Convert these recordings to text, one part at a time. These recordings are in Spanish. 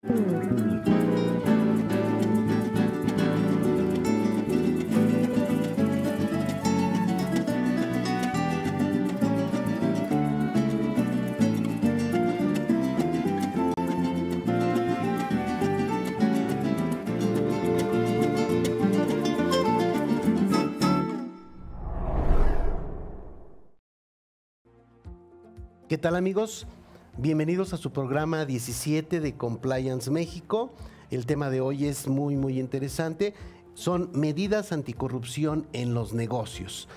¿Qué tal, amigos? Bienvenidos a su programa 17 de Compliance México. El tema de hoy es muy interesante. Son medidas anticorrupción en los negocios.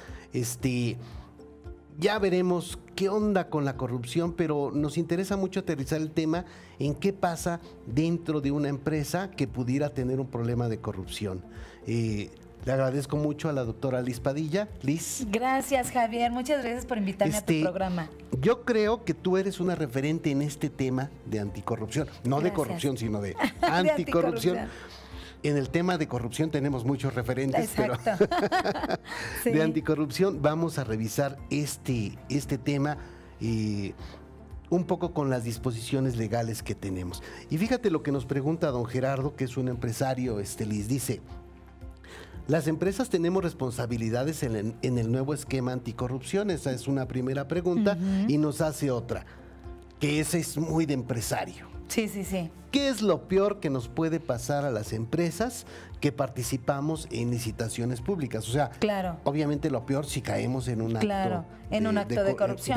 Ya veremos qué onda con la corrupción, pero nos interesa mucho aterrizar el tema en qué pasa dentro de una empresa que pudiera tener un problema de corrupción. Le agradezco mucho a la doctora Liz Padilla. Liz. Gracias, Javier. Muchas gracias por invitarme a tu programa. Yo creo que tú eres una referente en este tema de anticorrupción. No de corrupción, sino de anticorrupción. En el tema de corrupción tenemos muchos referentes, pero sí. De anticorrupción vamos a revisar este tema un poco con las disposiciones legales que tenemos. Y fíjate lo que nos pregunta don Gerardo, que es un empresario, Liz, dice: ¿las empresas tenemos responsabilidades en el nuevo esquema anticorrupción? Esa es una primera pregunta. Y nos hace otra, que esa es muy de empresario. Sí. ¿Qué es lo peor que nos puede pasar a las empresas que participamos en licitaciones públicas? O sea, claro, obviamente lo peor si caemos en un acto, de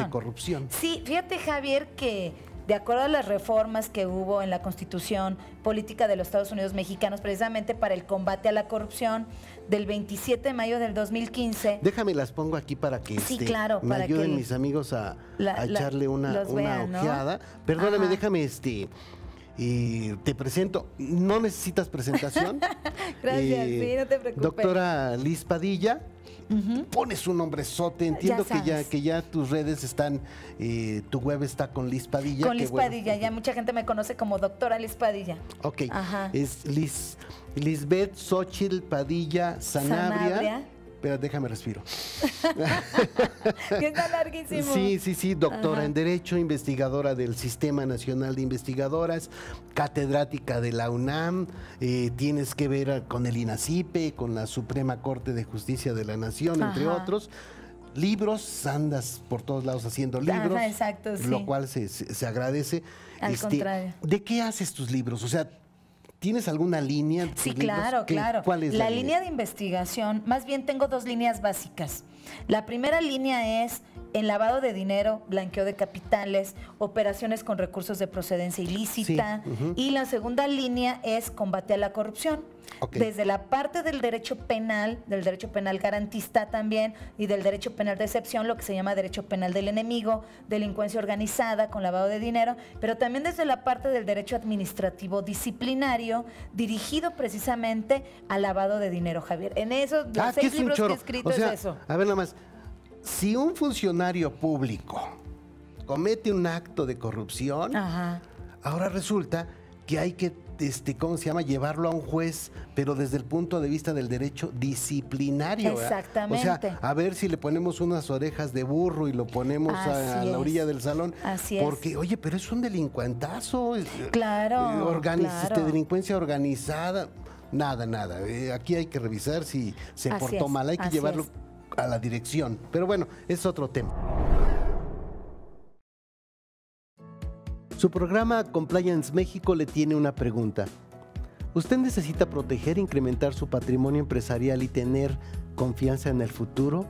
corrupción. Sí, fíjate, Javier, que de acuerdo a las reformas que hubo en la Constitución Política de los Estados Unidos Mexicanos, precisamente para el combate a la corrupción, del 27 de mayo del 2015. Déjame, las pongo aquí para que claro, me para ayuden que mis amigos a echarle una ojeada. ¿No? Perdóname, déjame y te presento. ¿No necesitas presentación? Gracias, sí, no te preocupes. Doctora Liz Padilla. Pones un nombrezote, entiendo que ya tus redes están, tu web está con Liz Padilla. Con Liz Padilla, ya mucha gente me conoce como doctora Liz Padilla. Ok, es Lisbeth Xochitl Padilla Sanabria. Pero déjame respiro. Que está larguísimo. Sí, doctora en Derecho, investigadora del Sistema Nacional de Investigadoras, catedrática de la UNAM, tienes que ver con el INACIPE, con la Suprema Corte de Justicia de la Nación, entre otros. Libros, andas por todos lados haciendo libros. Exacto, sí. Lo cual se agradece. Al contrario. ¿De qué haces tus libros? O sea, ¿tienes alguna línea? Sí, claro. ¿Cuál es la línea de investigación? Más bien tengo dos líneas básicas. La primera línea es en lavado de dinero, blanqueo de capitales, operaciones con recursos de procedencia ilícita. Y la segunda línea es combate a la corrupción. Desde la parte del derecho penal garantista también, y del derecho penal de excepción, lo que se llama derecho penal del enemigo, delincuencia organizada con lavado de dinero, pero también desde la parte del derecho administrativo disciplinario, dirigido precisamente al lavado de dinero, Javier. En esos 6 libros que he escrito, es eso. A ver, nada más, si un funcionario público comete un acto de corrupción, ahora resulta que hay que llevarlo a un juez, pero desde el punto de vista del derecho disciplinario. Exactamente. O sea, a ver si le ponemos unas orejas de burro y lo ponemos a la orilla del salón. Así es. Porque, oye, pero es un delincuentazo. Claro. Delincuencia organizada. Nada. Aquí hay que revisar si se portó mal. Hay que llevarlo a la dirección. Pero bueno, es otro tema. Su programa Compliance México le tiene una pregunta. ¿Usted necesita proteger e incrementar su patrimonio empresarial y tener confianza en el futuro?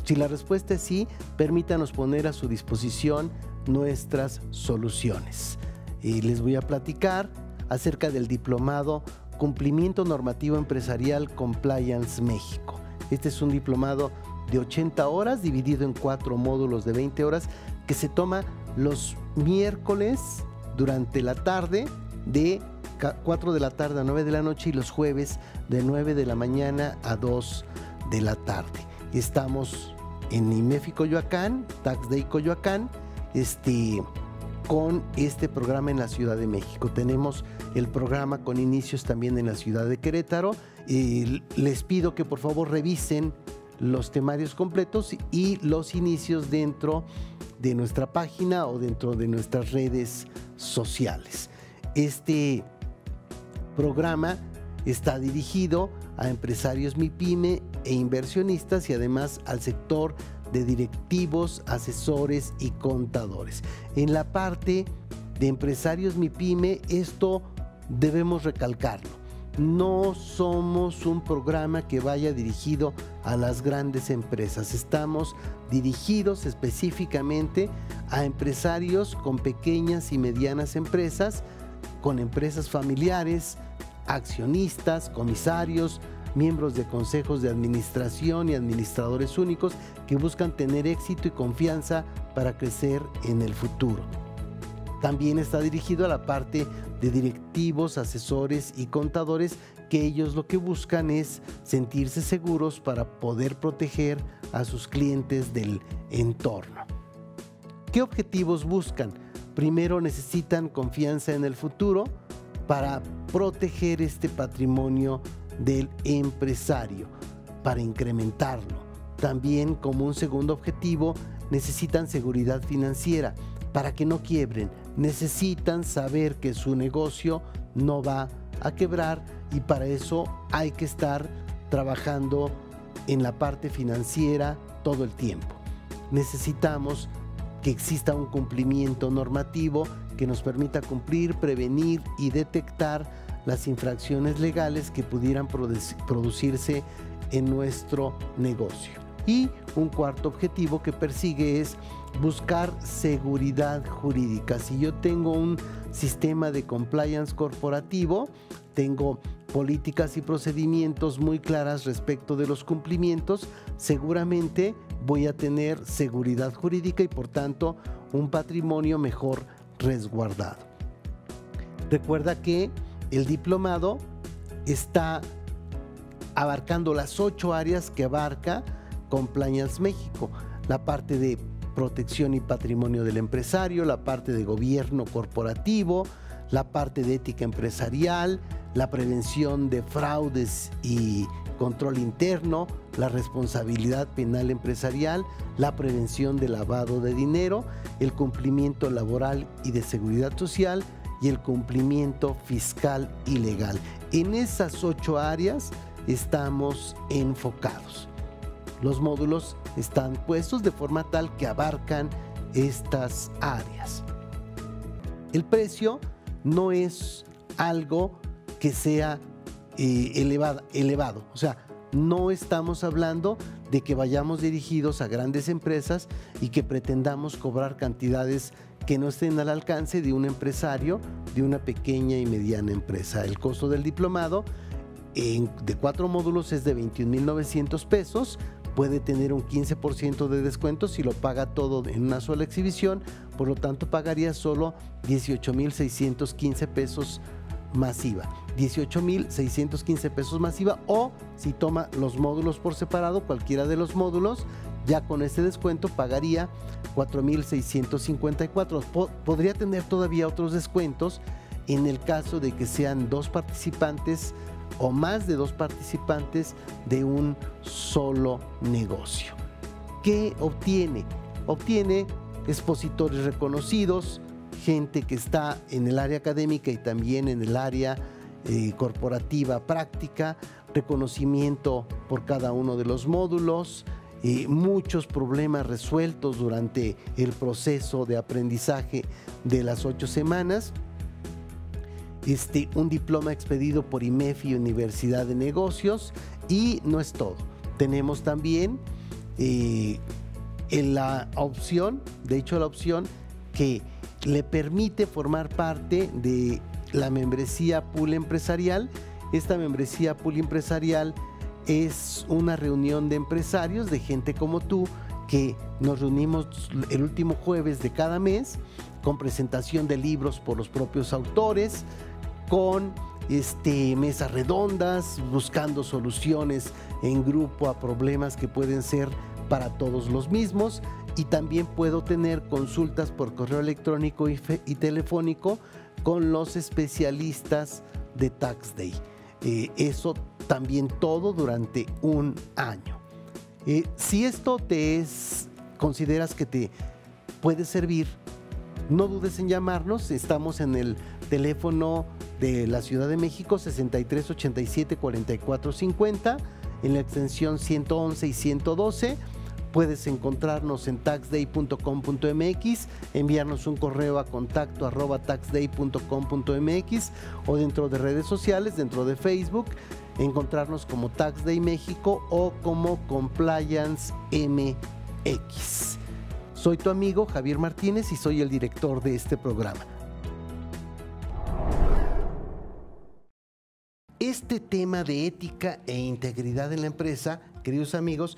Si la respuesta es sí, permítanos poner a su disposición nuestras soluciones. Y les voy a platicar acerca del diplomado Cumplimiento Normativo Empresarial Compliance México. Este es un diplomado de 80 horas dividido en 4 módulos de 20 horas que se toma los miércoles durante la tarde de 4 de la tarde a 9 de la noche y los jueves de 9 de la mañana a 2 de la tarde. Estamos en IMEFI Coyoacán, Tax Day Coyoacán, con este programa en la Ciudad de México. Tenemos el programa con inicios también en la ciudad de Querétaro. Les pido que por favor revisen los temarios completos y los inicios dentro de nuestra página o dentro de nuestras redes sociales. Este programa está dirigido a empresarios MIPYME e inversionistas y además al sector de directivos, asesores y contadores. En la parte de empresarios MIPYME, esto debemos recalcarlo. No somos un programa que vaya dirigido a las grandes empresas. Estamos dirigidos específicamente a empresarios con pequeñas y medianas empresas, con empresas familiares, accionistas, comisarios, miembros de consejos de administración y administradores únicos que buscan tener éxito y confianza para crecer en el futuro. También está dirigido a la parte de directivos, asesores y contadores, que ellos lo que buscan es sentirse seguros para poder proteger a sus clientes del entorno. ¿Qué objetivos buscan? Primero, necesitan confianza en el futuro para proteger este patrimonio del empresario, para incrementarlo. También, como un segundo objetivo, necesitan seguridad financiera para que no quiebren. Necesitan saber que su negocio no va a quebrar y para eso hay que estar trabajando en la parte financiera todo el tiempo. Necesitamos que exista un cumplimiento normativo que nos permita cumplir, prevenir y detectar las infracciones legales que pudieran producirse en nuestro negocio. Y un cuarto objetivo que persigue es buscar seguridad jurídica. Si yo tengo un sistema de compliance corporativo, tengo políticas y procedimientos muy claras respecto de los cumplimientos, seguramente voy a tener seguridad jurídica y por tanto un patrimonio mejor resguardado. Recuerda que el diplomado está abarcando las 8 áreas que abarca Compliance México: la parte de protección y patrimonio del empresario, la parte de gobierno corporativo, la parte de ética empresarial, la prevención de fraudes y control interno, la responsabilidad penal empresarial, la prevención de lavado de dinero, el cumplimiento laboral y de seguridad social y el cumplimiento fiscal y legal. En esas 8 áreas estamos enfocados. Los módulos están puestos de forma tal que abarcan estas áreas. El precio no es algo que sea elevado. O sea, no estamos hablando de que vayamos dirigidos a grandes empresas y que pretendamos cobrar cantidades que no estén al alcance de un empresario de una pequeña y mediana empresa. El costo del diplomado de 4 módulos es de 21,900 pesos. Puede tener un 15% de descuento si lo paga todo en una sola exhibición, por lo tanto pagaría solo 18,615 pesos más IVA. 18,615 pesos más IVA, o si toma los módulos por separado, cualquiera de los módulos, ya con este descuento pagaría 4,654. Podría tener todavía otros descuentos en el caso de que sean 2 participantes o más de 2 participantes de un solo negocio. ¿Qué obtiene? Obtiene expositores reconocidos, gente que está en el área académica y también en el área corporativa práctica, reconocimiento por cada uno de los módulos, muchos problemas resueltos durante el proceso de aprendizaje de las 8 semanas. Un diploma expedido por IMEFI, Universidad de Negocios, y no es todo. Tenemos también la opción que le permite formar parte de la membresía Pool Empresarial. Esta membresía Pool Empresarial es una reunión de empresarios, de gente como tú, que nos reunimos el último jueves de cada mes, con presentación de libros por los propios autores, con mesas redondas, buscando soluciones en grupo a problemas que pueden ser para todos los mismos, y también puedo tener consultas por correo electrónico y telefónico con los especialistas de Tax Day. Eso también todo durante un año. Si esto consideras que te puede servir, no dudes en llamarnos. Estamos en el teléfono de la Ciudad de México 6387-4450, en la extensión 111 y 112. Puedes encontrarnos en taxday.com.mx, enviarnos un correo a contacto@taxday.com.mx o dentro de redes sociales, dentro de Facebook, encontrarnos como Tax Day México o como Compliance MX. Soy tu amigo Javier Martínez y soy el director de este programa. Este tema de ética e integridad en la empresa, queridos amigos,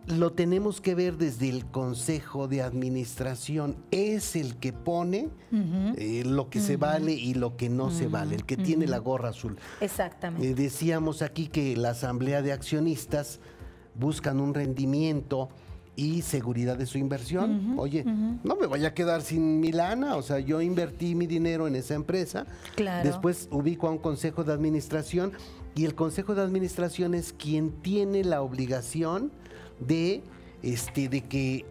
lo tenemos que ver desde el Consejo de Administración. Es el que pone lo que se vale y lo que no se vale, el que tiene la gorra azul. Exactamente. Decíamos aquí que la asamblea de accionistas buscan un rendimiento y seguridad de su inversión. Oye, no me vaya a quedar sin mi lana, o sea, yo invertí mi dinero en esa empresa. Claro. Después ubico a un consejo de administración y el consejo de administración es quien tiene la obligación de que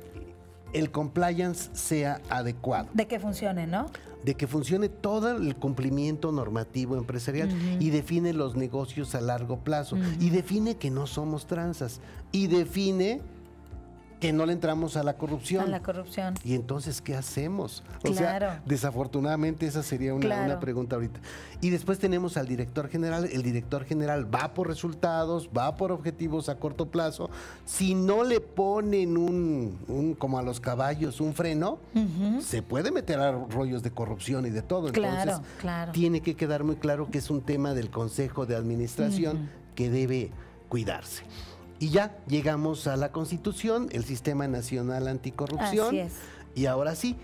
el compliance sea adecuado. De que funcione, ¿no? De que funcione todo el cumplimiento normativo empresarial y define los negocios a largo plazo y define que no somos tranzas y define que no le entramos a la corrupción. A la corrupción. Y entonces, ¿qué hacemos? O Claro. sea, desafortunadamente esa sería una pregunta ahorita. Y después tenemos al director general. El director general va por resultados, va por objetivos a corto plazo. Si no le ponen como a los caballos, un freno, se puede meter a rollos de corrupción y de todo. Entonces, tiene que quedar muy claro que es un tema del Consejo de Administración que debe cuidarse. Y ya llegamos a la Constitución, el Sistema Nacional Anticorrupción. Así es. Y ahora sí,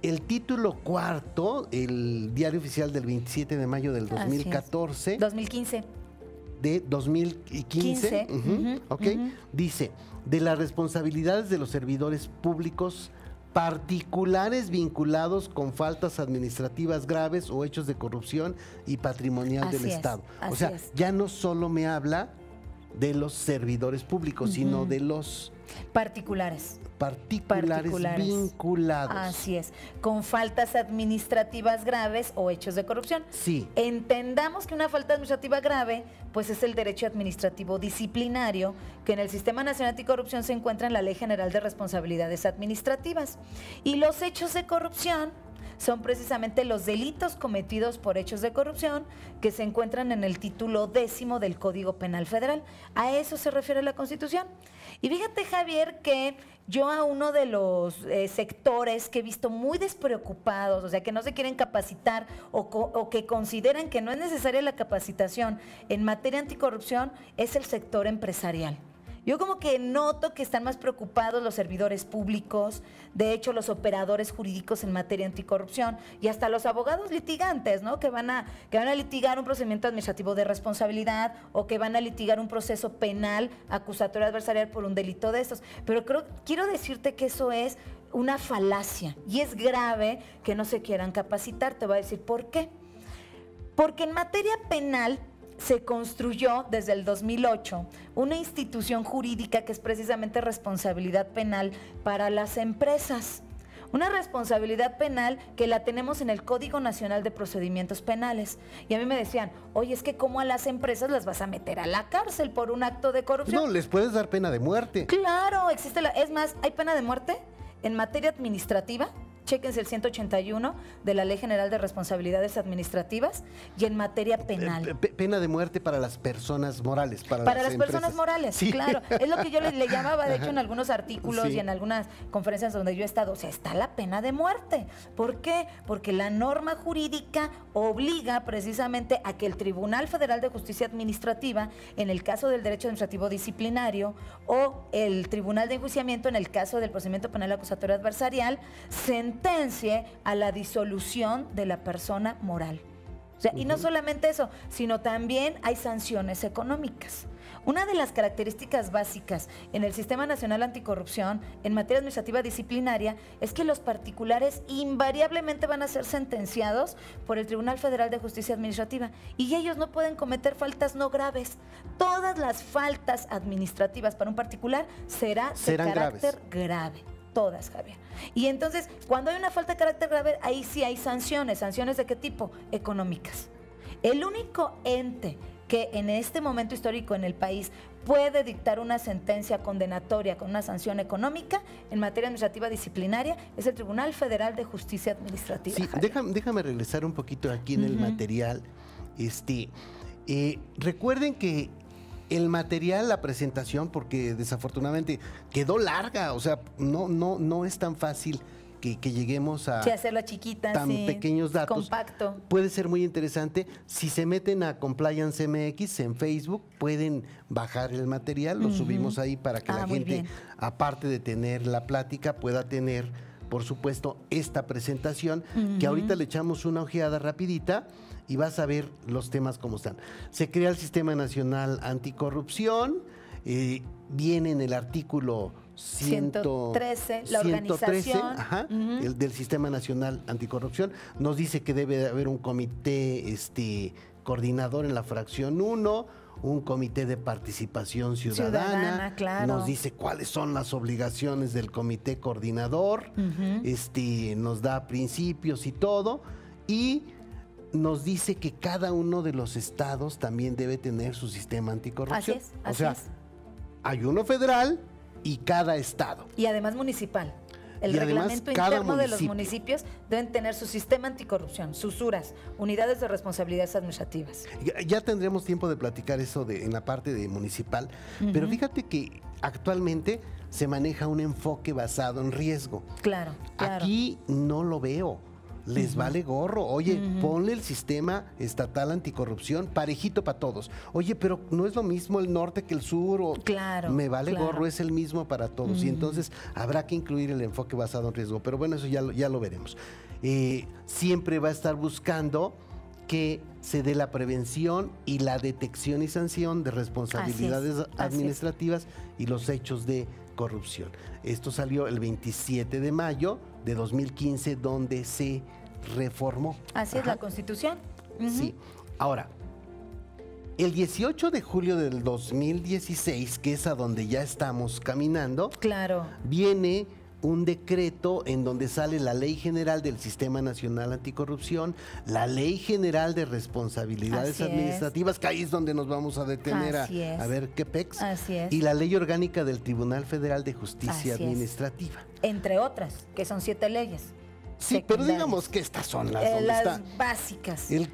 el título cuarto, el Diario Oficial del 27 de mayo del 2014. 2015. De 2015. Dice, de las responsabilidades de los servidores públicos particulares vinculados con faltas administrativas graves o hechos de corrupción y patrimonial del Estado. O sea, ya no solo me habla de los servidores públicos, sino de los particulares vinculados. Así es, con faltas administrativas graves o hechos de corrupción. Sí. Entendamos que una falta administrativa grave, pues es el derecho administrativo disciplinario, que en el Sistema Nacional Anticorrupción se encuentra en la Ley General de Responsabilidades Administrativas. Y los hechos de corrupción son precisamente los delitos cometidos por hechos de corrupción que se encuentran en el título 10 del Código Penal Federal. A eso se refiere la Constitución. Y fíjate, Javier, que yo a uno de los sectores que he visto muy despreocupados, o sea, que no se quieren capacitar o que consideran que no es necesaria la capacitación en materia anticorrupción, es el sector empresarial. Yo como que noto que están más preocupados los servidores públicos, de hecho los operadores jurídicos en materia anticorrupción y hasta los abogados litigantes, ¿no? Que van a litigar un procedimiento administrativo de responsabilidad o que van a litigar un proceso penal acusatorio adversarial por un delito de estos. Pero quiero decirte que eso es una falacia y es grave que no se quieran capacitar. Te voy a decir por qué. Porque en materia penal se construyó desde el 2008 una institución jurídica que es precisamente responsabilidad penal para las empresas. Una responsabilidad penal que la tenemos en el Código Nacional de Procedimientos Penales. Y a mí me decían, oye, es que ¿cómo a las empresas las vas a meter a la cárcel por un acto de corrupción? No, les puedes dar pena de muerte. Claro, existe es más, hay pena de muerte en materia administrativa. Chéquense el 181 de la Ley General de Responsabilidades Administrativas y en materia penal. Pena de muerte para las personas morales. Para las personas morales, sí. Claro. Es lo que yo le llamaba, de hecho, en algunos artículos y en algunas conferencias donde yo he estado. O sea, está la pena de muerte. ¿Por qué? Porque la norma jurídica obliga precisamente a que el Tribunal Federal de Justicia Administrativa, en el caso del derecho administrativo disciplinario, o el Tribunal de Enjuiciamiento, en el caso del procedimiento penal acusatorio adversarial, sentencie a la disolución de la persona moral. O sea, y no solamente eso, sino también hay sanciones económicas. Una de las características básicas en el Sistema Nacional Anticorrupción en materia administrativa disciplinaria es que los particulares invariablemente van a ser sentenciados por el Tribunal Federal de Justicia Administrativa y ellos no pueden cometer faltas no graves. Todas las faltas administrativas para un particular serán de carácter grave. todas, Javier. Y entonces, cuando hay una falta de carácter grave, ahí sí hay sanciones. ¿Sanciones de qué tipo? Económicas. El único ente que en este momento histórico en el país puede dictar una sentencia condenatoria con una sanción económica en materia administrativa disciplinaria es el Tribunal Federal de Justicia Administrativa. Sí, déjame regresar un poquito aquí en el material. Recuerden que el material, la presentación, porque desafortunadamente quedó larga, o sea, no es tan fácil que lleguemos a hacerla chiquita, tan pequeños datos. Compacto. Puede ser muy interesante. Si se meten a Compliance MX en Facebook, pueden bajar el material, lo subimos ahí para que la gente, aparte de tener la plática, pueda tener, por supuesto, esta presentación, que ahorita le echamos una ojeada rapidita y vas a ver los temas como están. Se crea el Sistema Nacional Anticorrupción, viene en el artículo 113, la organización el del Sistema Nacional Anticorrupción. Nos dice que debe haber un comité coordinador en la fracción 1, un comité de participación ciudadana, claro. Nos dice cuáles son las obligaciones del comité coordinador, nos da principios y todo, y nos dice que cada uno de los estados también debe tener su sistema anticorrupción. Así es. Hay uno federal y cada estado. Y además municipal. El reglamento interno de los municipios deben tener su sistema anticorrupción, sus URAs, unidades de responsabilidades administrativas. Ya tendremos tiempo de platicar eso en la parte de municipal, pero fíjate que actualmente se maneja un enfoque basado en riesgo. Claro. Aquí no lo veo. Les vale gorro. Oye, ponle el sistema estatal anticorrupción parejito para todos. Oye, pero no es lo mismo el norte que el sur. Claro. Me vale gorro, es el mismo para todos. Y entonces habrá que incluir el enfoque basado en riesgo. Pero bueno, eso ya lo veremos. Siempre va a estar buscando que se dé la prevención y la detección y sanción de responsabilidades administrativas y los hechos de corrupción. Esto salió el 27 de mayo de 2015, donde se reformó. Así es, la Constitución. Sí. Ahora, el 18 de julio del 2016, que es a donde ya estamos caminando, viene un decreto en donde sale la Ley General del Sistema Nacional Anticorrupción, la Ley General de Responsabilidades Administrativas, que ahí es donde nos vamos a detener a ver qué pex, y la Ley Orgánica del Tribunal Federal de Justicia Administrativa. Entre otras, que son 7 leyes. Sí, pero digamos que estas son las básicas. El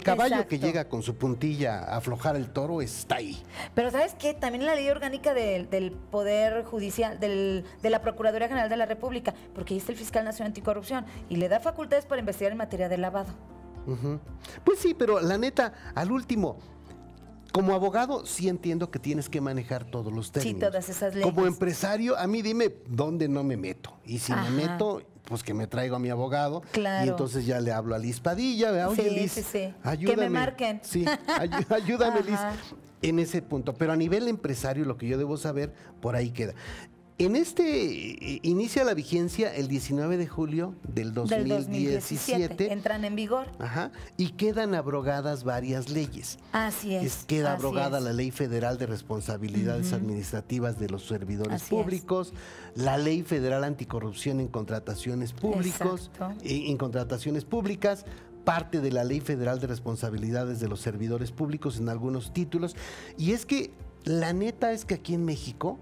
caballo que llega con su puntilla a aflojar el toro está ahí. Pero ¿sabes qué? También la ley orgánica del Poder Judicial, de la Procuraduría General de la República, porque ahí está el Fiscal Nacional Anticorrupción y le da facultades para investigar en materia de lavado. Pues sí, pero la neta, al último, como abogado, sí entiendo que tienes que manejar todos los términos. Sí, todas esas leyes. Como empresario, a mí dime dónde no me meto. Y si me meto, pues que me traigo a mi abogado. Claro. Y entonces ya le hablo a Liz Padilla. Oye, Liz, ayúdame. Que me marquen. Sí, ayúdame, Liz, en ese punto. Pero a nivel empresario, lo que yo debo saber, por ahí queda. Inicia la vigencia el 19 de julio del 2017. Entran en vigor. Y quedan abrogadas varias leyes. Así es. Queda abrogada la Ley Federal de Responsabilidades Administrativas de los Servidores Públicos, la Ley Federal Anticorrupción en contrataciones públicas, parte de la Ley Federal de Responsabilidades de los Servidores Públicos en algunos títulos. Y es que la neta es que aquí en México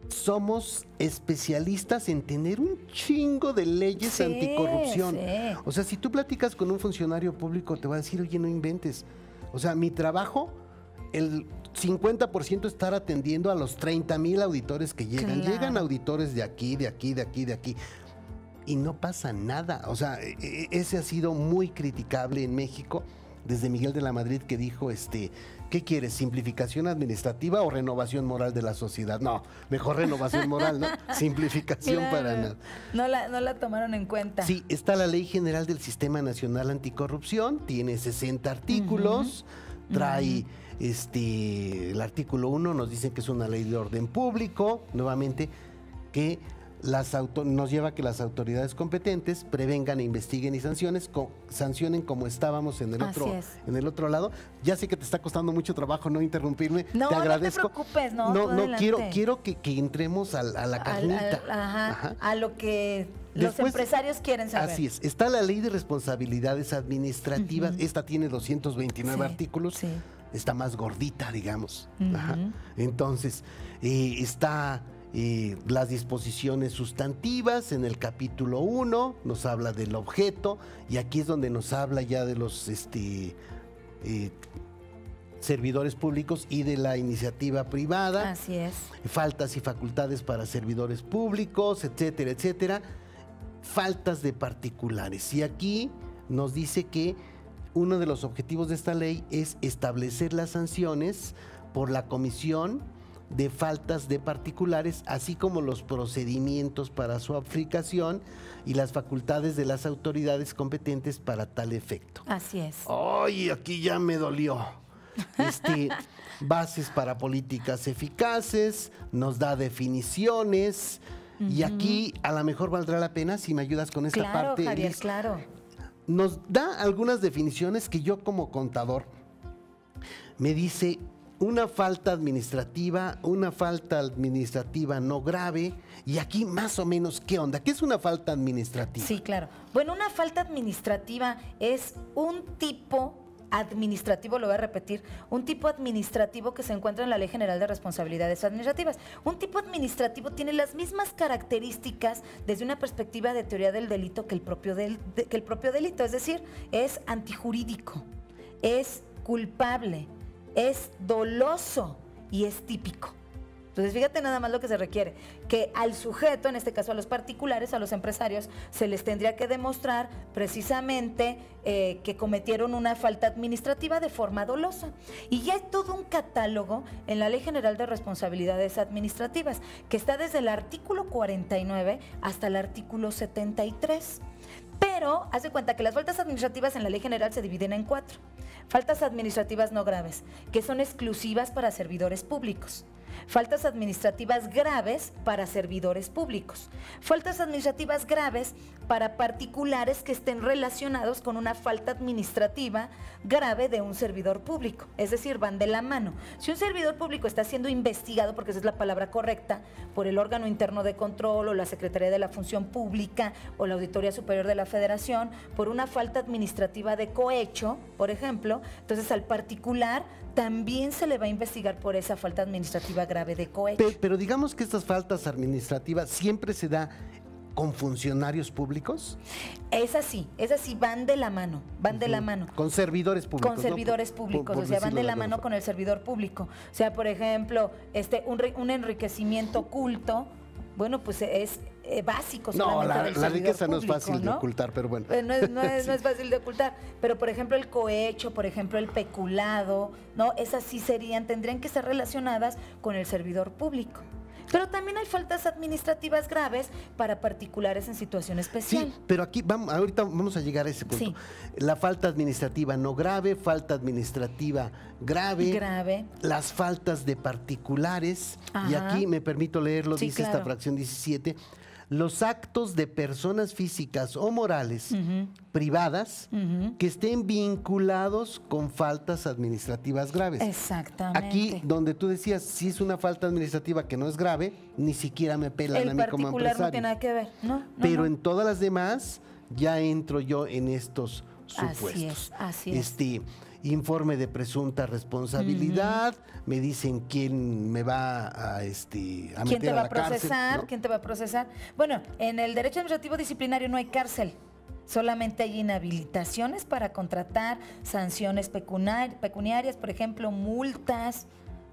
somos especialistas en tener un chingo de leyes anticorrupción. O sea, si tú platicas con un funcionario público, te va a decir, oye, no inventes. O sea, mi trabajo, el 50% es estar atendiendo a los 30,000 auditores que llegan. Llegan auditores de aquí, de aquí, de aquí, de aquí. Y no pasa nada. O sea, ese ha sido muy criticable en México. Desde Miguel de la Madrid, que dijo, ¿qué quieres? ¿Simplificación administrativa o renovación moral de la sociedad? No, mejor renovación moral, ¿no? Simplificación para nada. No la tomaron en cuenta. Sí, está la Ley General del Sistema Nacional Anticorrupción, tiene 60 artículos, trae el artículo 1, nos dicen que es una ley de orden público, nuevamente, que nos lleva a que las autoridades competentes prevengan, investiguen y sancionen como estábamos en el otro lado. Ya sé que te está costando mucho trabajo no interrumpirme, te agradezco. No te preocupes, quiero que entremos a la carnita. A lo que los empresarios quieren saber. Así es, está la Ley de Responsabilidades Administrativas, esta tiene 229 artículos, está más gordita, digamos. Entonces, está... las disposiciones sustantivas en el capítulo 1 nos habla del objeto, y aquí es donde nos habla ya de los servidores públicos y de la iniciativa privada. Así es. Faltas y facultades para servidores públicos, etcétera, etcétera. Faltas de particulares. Y aquí nos dice que uno de los objetivos de esta ley es establecer las sanciones por la comisión de faltas de particulares, así como los procedimientos para su aplicación y las facultades de las autoridades competentes para tal efecto. Así es. ¡Ay, aquí ya me dolió! Bases para políticas eficaces, nos da definiciones, y aquí a lo mejor valdrá la pena si me ayudas con esta parte. Claro, Javier, claro. Nos da algunas definiciones que yo como contador me dice... Una falta administrativa no grave. Y aquí más o menos, ¿qué onda? ¿Qué es una falta administrativa? Sí, claro. Bueno, una falta administrativa es un tipo administrativo, lo voy a repetir, un tipo administrativo que se encuentra en la Ley General de Responsabilidades Administrativas. Un tipo administrativo tiene las mismas características desde una perspectiva de teoría del delito que el propio delito, es decir, es antijurídico, es culpable, es doloso y es típico. Entonces, fíjate nada más lo que se requiere, que al sujeto, en este caso a los particulares, a los empresarios, se les tendría que demostrar precisamente que cometieron una falta administrativa de forma dolosa. Y ya hay todo un catálogo en la Ley General de Responsabilidades Administrativas, que está desde el artículo 49 hasta el artículo 73. Pero, haz de cuenta que las faltas administrativas en la Ley General se dividen en 4. Faltas administrativas no graves, que son exclusivas para servidores públicos. Faltas administrativas graves para servidores públicos. Faltas administrativas graves para particulares que estén relacionados con una falta administrativa grave de un servidor público. Es decir, van de la mano. Si un servidor público está siendo investigado, porque esa es la palabra correcta, por el órgano interno de control o la Secretaría de la Función Pública o la Auditoría Superior de la Federación, por una falta administrativa de cohecho, por ejemplo, entonces al particular también se le va a investigar por esa falta administrativa grave de cohecho. Pero digamos que estas faltas administrativas siempre se da con funcionarios públicos. Es así, van de la mano, de la mano. Con servidores públicos. Con servidores públicos, o sea, van de la mano con el servidor público. O sea, por ejemplo, un enriquecimiento oculto, bueno, pues es básico. No, la riqueza público, no es fácil de ocultar, pero bueno. No es fácil de ocultar, pero por ejemplo el cohecho, por ejemplo el peculado, ¿no? Esas sí tendrían que ser relacionadas con el servidor público. Pero también hay faltas administrativas graves para particulares en situación especial. Sí, pero aquí ahorita vamos a llegar a ese punto. Sí. La falta administrativa no grave, falta administrativa grave. Las faltas de particulares. Ajá. Y aquí me permito leerlo, dice esta fracción 17. Los actos de personas físicas o morales privadas que estén vinculados con faltas administrativas graves. Exactamente. Aquí donde tú decías, si es una falta administrativa que no es grave, ni siquiera me pelan a mí como empresario. El particular no tiene nada que ver, ¿no? Pero en todas las demás ya entro yo en estos supuestos. Así es. Informe de presunta responsabilidad, me dicen quién me va a meter a la cárcel, ¿no? ¿Quién te va a procesar? Bueno, en el derecho administrativo disciplinario no hay cárcel, solamente hay inhabilitaciones para contratar, sanciones pecuniarias, por ejemplo, multas,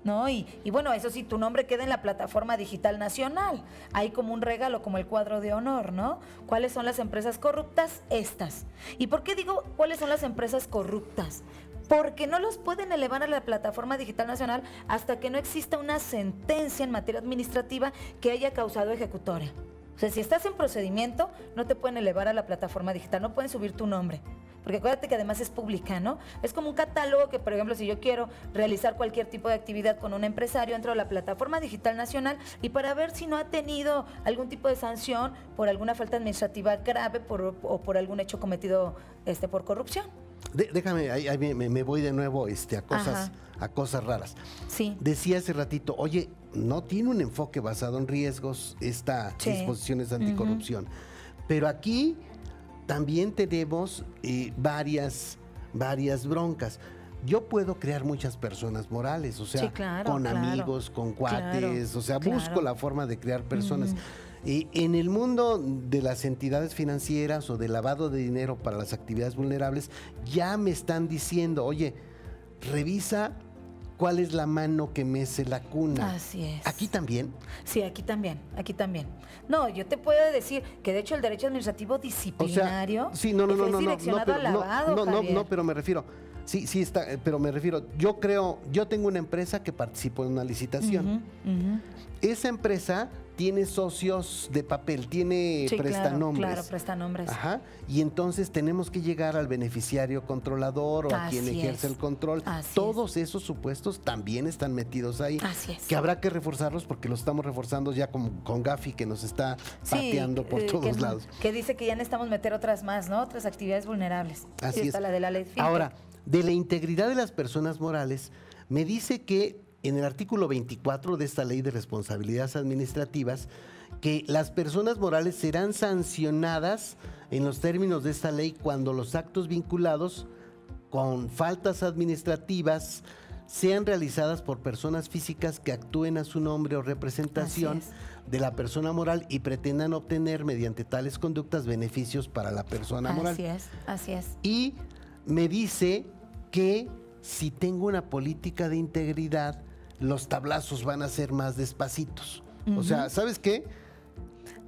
¿no? Y bueno, eso sí, tu nombre queda en la plataforma digital nacional. Hay como un regalo, como el cuadro de honor, ¿no? ¿Cuáles son las empresas corruptas? Estas. ¿Y por qué digo cuáles son las empresas corruptas? Porque no los pueden elevar a la plataforma digital nacional hasta que no exista una sentencia en materia administrativa que haya causado ejecutoria. O sea, si estás en procedimiento, no te pueden elevar a la plataforma digital, no pueden subir tu nombre. porque acuérdate que además es pública, ¿no? Es como un catálogo que, por ejemplo, si yo quiero realizar cualquier tipo de actividad con un empresario, entro a la Plataforma Digital Nacional y para ver si no ha tenido algún tipo de sanción por alguna falta administrativa grave o por algún hecho cometido por corrupción. Déjame, ahí me voy de nuevo a cosas raras. Sí. Decía hace ratito, oye, no tiene un enfoque basado en riesgos esta disposiciones anticorrupción. Pero aquí también tenemos varias broncas. Yo puedo crear muchas personas morales, o sea, con amigos, con cuates, o sea, busco la forma de crear personas. En el mundo de las entidades financieras o de lavado de dinero para las actividades vulnerables, ya me están diciendo, oye, revisa cuál es la mano que mece la cuna. Así es. ¿Aquí también? Sí, aquí también. No, yo te puedo decir que de hecho el derecho administrativo disciplinario es direccionado al lavado, no, pero me refiero... Sí está, pero me refiero, yo tengo una empresa que participó en una licitación. Esa empresa tiene socios de papel, tiene prestanombres. Claro, prestanombres. Ajá. Y entonces tenemos que llegar al beneficiario controlador o a quien ejerce el control. Todos esos supuestos también están metidos ahí. Así es. Que habrá que reforzarlos porque los estamos reforzando ya con Gafi, que nos está pateando por todos lados. Que dice que ya necesitamos meter otras más, ¿no? Otras actividades vulnerables. Así es. Está la de la ley FinTech. Ahora, de la integridad de las personas morales, me dice que en el artículo 24 de esta ley de responsabilidades administrativas, que las personas morales serán sancionadas en los términos de esta ley cuando los actos vinculados con faltas administrativas sean realizadas por personas físicas que actúen a su nombre o representación de la persona moral y pretendan obtener mediante tales conductas beneficios para la persona moral. Así es. Y me dice que si tengo una política de integridad, los tablazos van a ser más despacitos. O sea, ¿sabes qué?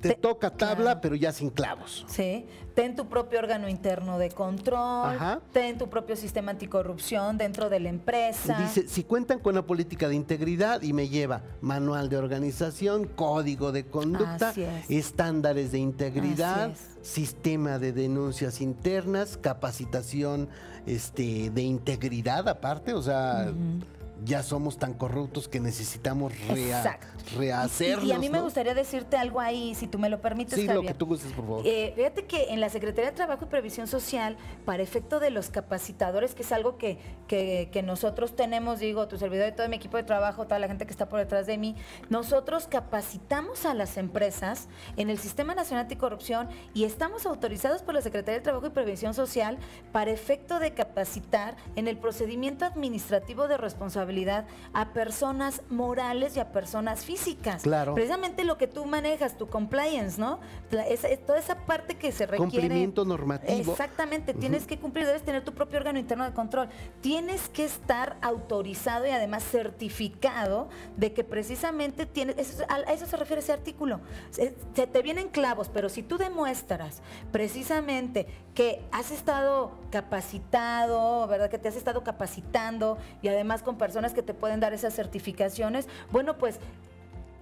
Te toca tabla, pero ya sin clavos. Sí. Ten tu propio órgano interno de control, ten tu propio sistema anticorrupción dentro de la empresa. Dice, si cuentan con una política de integridad y me lleva manual de organización, código de conducta, estándares de integridad, sistema de denuncias internas, capacitación de integridad aparte, o sea... Ya somos tan corruptos que necesitamos rehacerlos. Y a mí me gustaría decirte algo ahí, si tú me lo permites, Javier. lo que tú gustes, por favor. Fíjate que en la Secretaría de Trabajo y Previsión Social, para efecto de los capacitadores, que es algo que nosotros tenemos, digo, tu servidor y todo mi equipo de trabajo, toda la gente que está por detrás de mí, nosotros capacitamos a las empresas en el Sistema Nacional Anticorrupción y estamos autorizados por la Secretaría de Trabajo y Previsión Social para efecto de capacitar en el procedimiento administrativo de responsabilidad a personas morales y a personas físicas. Claro. Precisamente lo que tú manejas, tu compliance, ¿no? Toda esa parte que se requiere. Cumplimiento normativo. Exactamente, tienes que cumplir, debes tener tu propio órgano interno de control. Tienes que estar autorizado y además certificado de que precisamente tienes, a eso se refiere ese artículo. Se te vienen clavos, pero si tú demuestras precisamente que has estado capacitado, ¿verdad? Que te has estado capacitando y además con personas que te pueden dar esas certificaciones, bueno, pues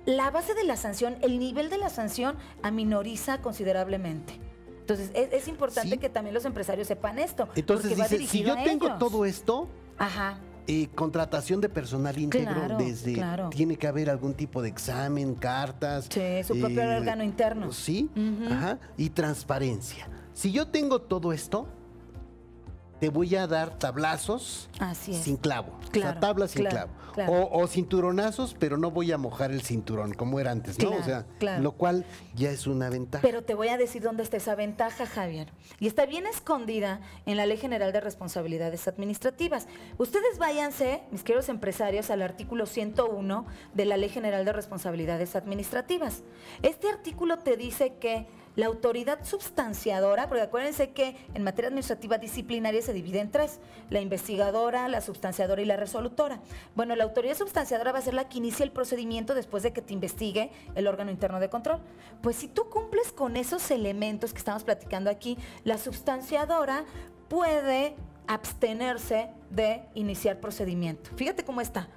la base de la sanción, el nivel de la sanción aminoriza considerablemente. Entonces, es importante que también los empresarios sepan esto. Entonces dice, si yo tengo todo esto, contratación de personal íntegro, tiene que haber algún tipo de examen, cartas. Su propio órgano interno. Sí, y transparencia. Si yo tengo todo esto, te voy a dar tablazos sin clavo. Claro, o sea, tablas sin clavo. Claro. O cinturonazos, pero no voy a mojar el cinturón como era antes, ¿no? O sea, lo cual ya es una ventaja. Pero te voy a decir dónde está esa ventaja, Javier. Y está bien escondida en la Ley General de Responsabilidades Administrativas. Ustedes váyanse, mis queridos empresarios, al artículo 101 de la Ley General de Responsabilidades Administrativas. Este artículo te dice que la autoridad substanciadora, porque acuérdense que en materia administrativa disciplinaria se divide en tres: la investigadora, la substanciadora y la resolutora. Bueno, la autoridad substanciadora va a ser la que inicia el procedimiento después de que te investigue el órgano interno de control. Pues si tú cumples con esos elementos que estamos platicando aquí, la substanciadora puede abstenerse de iniciar procedimiento. Fíjate cómo está.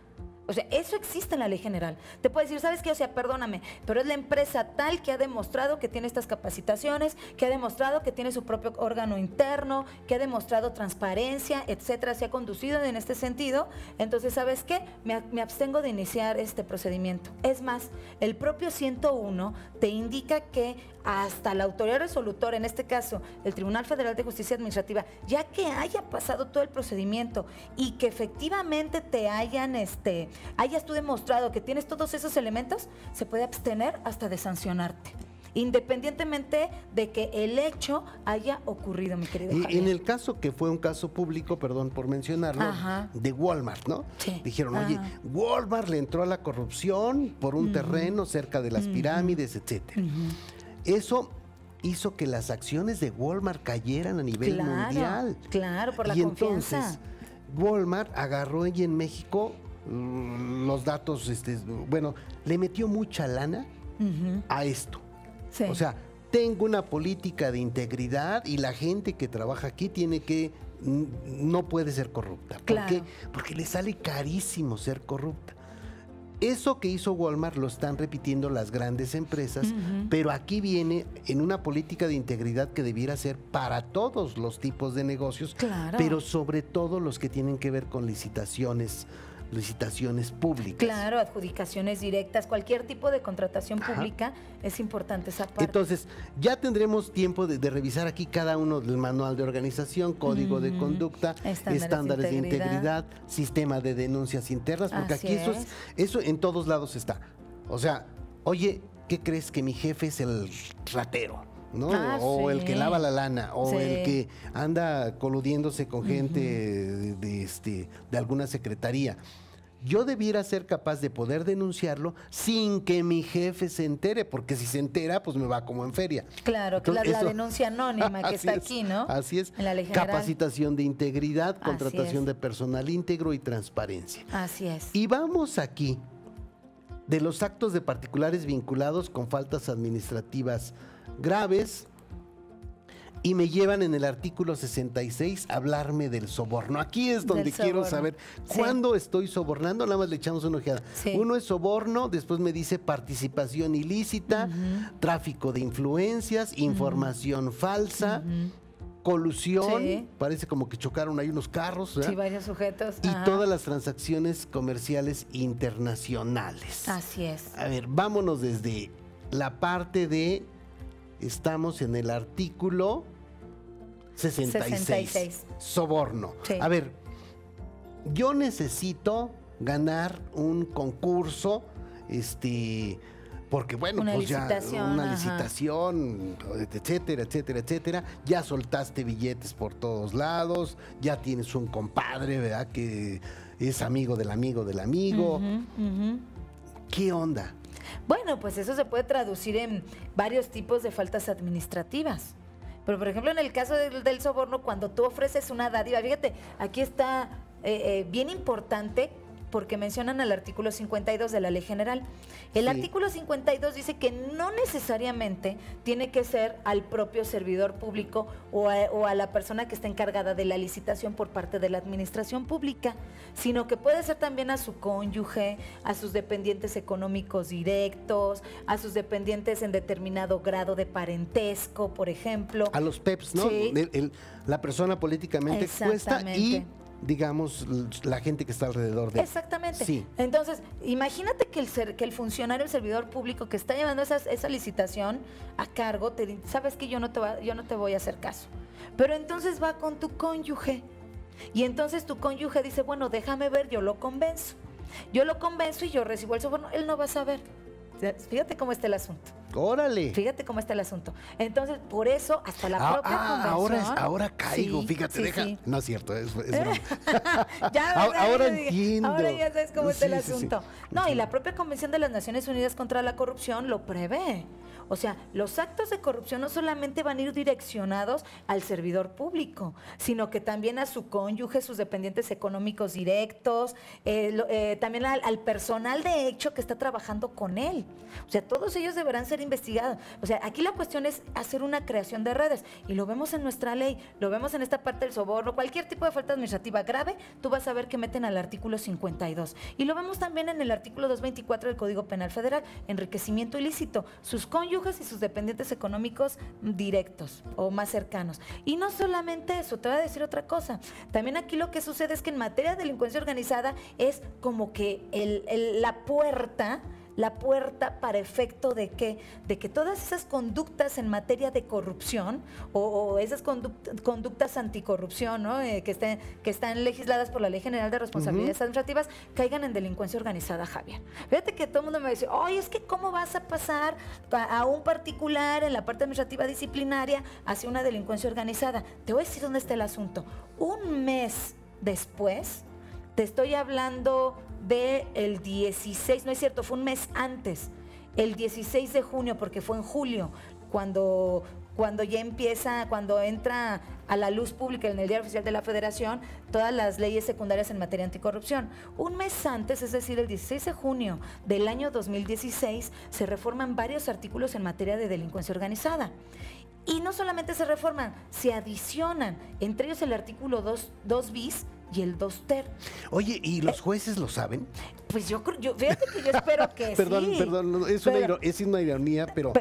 O sea, eso existe en la ley general. Te puede decir, ¿sabes qué? O sea, perdóname, pero es la empresa tal que ha demostrado que tiene estas capacitaciones, que ha demostrado que tiene su propio órgano interno, que ha demostrado transparencia, etcétera, se ha conducido en este sentido. Entonces, ¿sabes qué? Me abstengo de iniciar este procedimiento. Es más, el propio 101 te indica que hasta la autoridad resolutora, en este caso, el Tribunal Federal de Justicia Administrativa, ya que haya pasado todo el procedimiento y que efectivamente te hayas tú demostrado que tienes todos esos elementos, se puede abstener hasta de sancionarte, independientemente de que el hecho haya ocurrido, mi querido Javier. En el caso que fue un caso público, perdón por mencionarlo, de Walmart, ¿no? Sí. Dijeron, oye, Walmart le entró a la corrupción por un terreno cerca de las pirámides, etcétera. Eso hizo que las acciones de Walmart cayeran a nivel mundial. Claro, por la y confianza. Entonces, Walmart agarró y en México los datos, bueno, le metió mucha lana a esto. Sí. O sea, tengo una política de integridad y la gente que trabaja aquí no puede ser corrupta. ¿Por qué? Porque le sale carísimo ser corrupta. Eso que hizo Walmart lo están repitiendo las grandes empresas, pero aquí viene en una política de integridad que debiera ser para todos los tipos de negocios, pero sobre todo los que tienen que ver con licitaciones públicas. Claro, adjudicaciones directas, cualquier tipo de contratación pública, es importante esa parte. Entonces, ya tendremos tiempo de revisar aquí cada uno del manual de organización, código de conducta, estándares de integridad, sistema de denuncias internas, porque Así aquí eso en todos lados está. O sea, oye, ¿qué crees que mi jefe es el ratero? ¿No? O el que lava la lana, o el que anda coludiéndose con gente de alguna secretaría. Yo debiera ser capaz de poder denunciarlo sin que mi jefe se entere, porque si se entera, pues me va como en feria. Claro, entonces, la denuncia anónima que está aquí, ¿no? Así es. En la ley general. Capacitación de integridad, contratación de personal íntegro y transparencia. Así es. Y vamos aquí, de los actos de particulares vinculados con faltas administrativas graves, y me llevan en el artículo 66 a hablarme del soborno. Aquí es donde quiero saber cuándo estoy sobornando. Nada más le echamos una ojeada. Uno es soborno, después me dice participación ilícita, tráfico de influencias, información falsa, colusión, parece como que chocaron ahí unos carros, ¿verdad? Sí, varios sujetos. Y todas las transacciones comerciales internacionales. Así es. A ver, vámonos desde la parte de... Estamos en el artículo 66. Soborno. A ver, yo necesito ganar un concurso, porque bueno, una pues licitación, ya una licitación, etcétera, etcétera, etcétera. Ya soltaste billetes por todos lados, ya tienes un compadre, ¿verdad? Que es amigo del amigo del amigo. ¿Qué onda? Bueno, pues eso se puede traducir en varios tipos de faltas administrativas. Pero, por ejemplo, en el caso del soborno, cuando tú ofreces una dádiva, fíjate, aquí está bien importante porque mencionan el artículo 52 de la Ley General. El artículo 52 dice que no necesariamente tiene que ser al propio servidor público o a la persona que está encargada de la licitación por parte de la administración pública, sino que puede ser también a su cónyuge, a sus dependientes económicos directos, a sus dependientes en determinado grado de parentesco, por ejemplo. A los PEPs, ¿no? Sí. La persona políticamente expuesta y... digamos, la gente que está alrededor de él. Exactamente. Sí. Entonces, imagínate que el funcionario, el servidor público que está llevando esa licitación a cargo, te dice, sabes que yo no te voy a hacer caso. Pero entonces va con tu cónyuge. Y entonces tu cónyuge dice, bueno, déjame ver, yo lo convenzo. Yo lo convenzo y yo recibo el soborno. Él no va a saber. Fíjate cómo está el asunto. órale. Fíjate cómo está el asunto. Entonces, por eso, hasta la propia convención... Ahora caigo, sí, fíjate, sí, deja. sí. No es cierto, es broma. ahora entiendo. Ahora ya sabes cómo está el Sí, sí, asunto. sí. No, y la propia Convención de las Naciones Unidas contra la Corrupción lo prevé. O sea, los actos de corrupción no solamente van a ir direccionados al servidor público, sino que también a su cónyuge, sus dependientes económicos directos, también al personal de hecho que está trabajando con él. O sea, todos ellos deberán ser investigados. O sea, aquí la cuestión es hacer una creación de redes y lo vemos en nuestra ley, lo vemos en esta parte del soborno, cualquier tipo de falta administrativa grave, tú vas a ver que meten al artículo 52. Y lo vemos también en el artículo 224 del Código Penal Federal, enriquecimiento ilícito, sus cónyuges y sus dependientes económicos directos o más cercanos. Y no solamente eso, te voy a decir otra cosa. También aquí lo que sucede es que en materia de delincuencia organizada es como que la puerta para efecto de que todas esas conductas en materia de corrupción o esas conductas anticorrupción, ¿no? que están legisladas por la Ley General de Responsabilidades Administrativas caigan en delincuencia organizada, Javier. Fíjate que todo el mundo me dice, oye, es que ¿cómo vas a pasar a un particular en la parte administrativa disciplinaria hacia una delincuencia organizada? Te voy a decir dónde está el asunto. Un mes después, te estoy hablando del 16, no es cierto, fue un mes antes, el 16 de junio, porque fue en julio, cuando entra a la luz pública en el Diario Oficial de la Federación todas las leyes secundarias en materia anticorrupción. Un mes antes, es decir, el 16 de junio del año 2016, se reforman varios artículos en materia de delincuencia organizada. Y no solamente se reforman, se adicionan, entre ellos el artículo 2 bis y el 2 ter. Oye, ¿y los jueces lo saben? Pues yo fíjate que yo espero que perdón, sí. Perdón, es una ironía, pero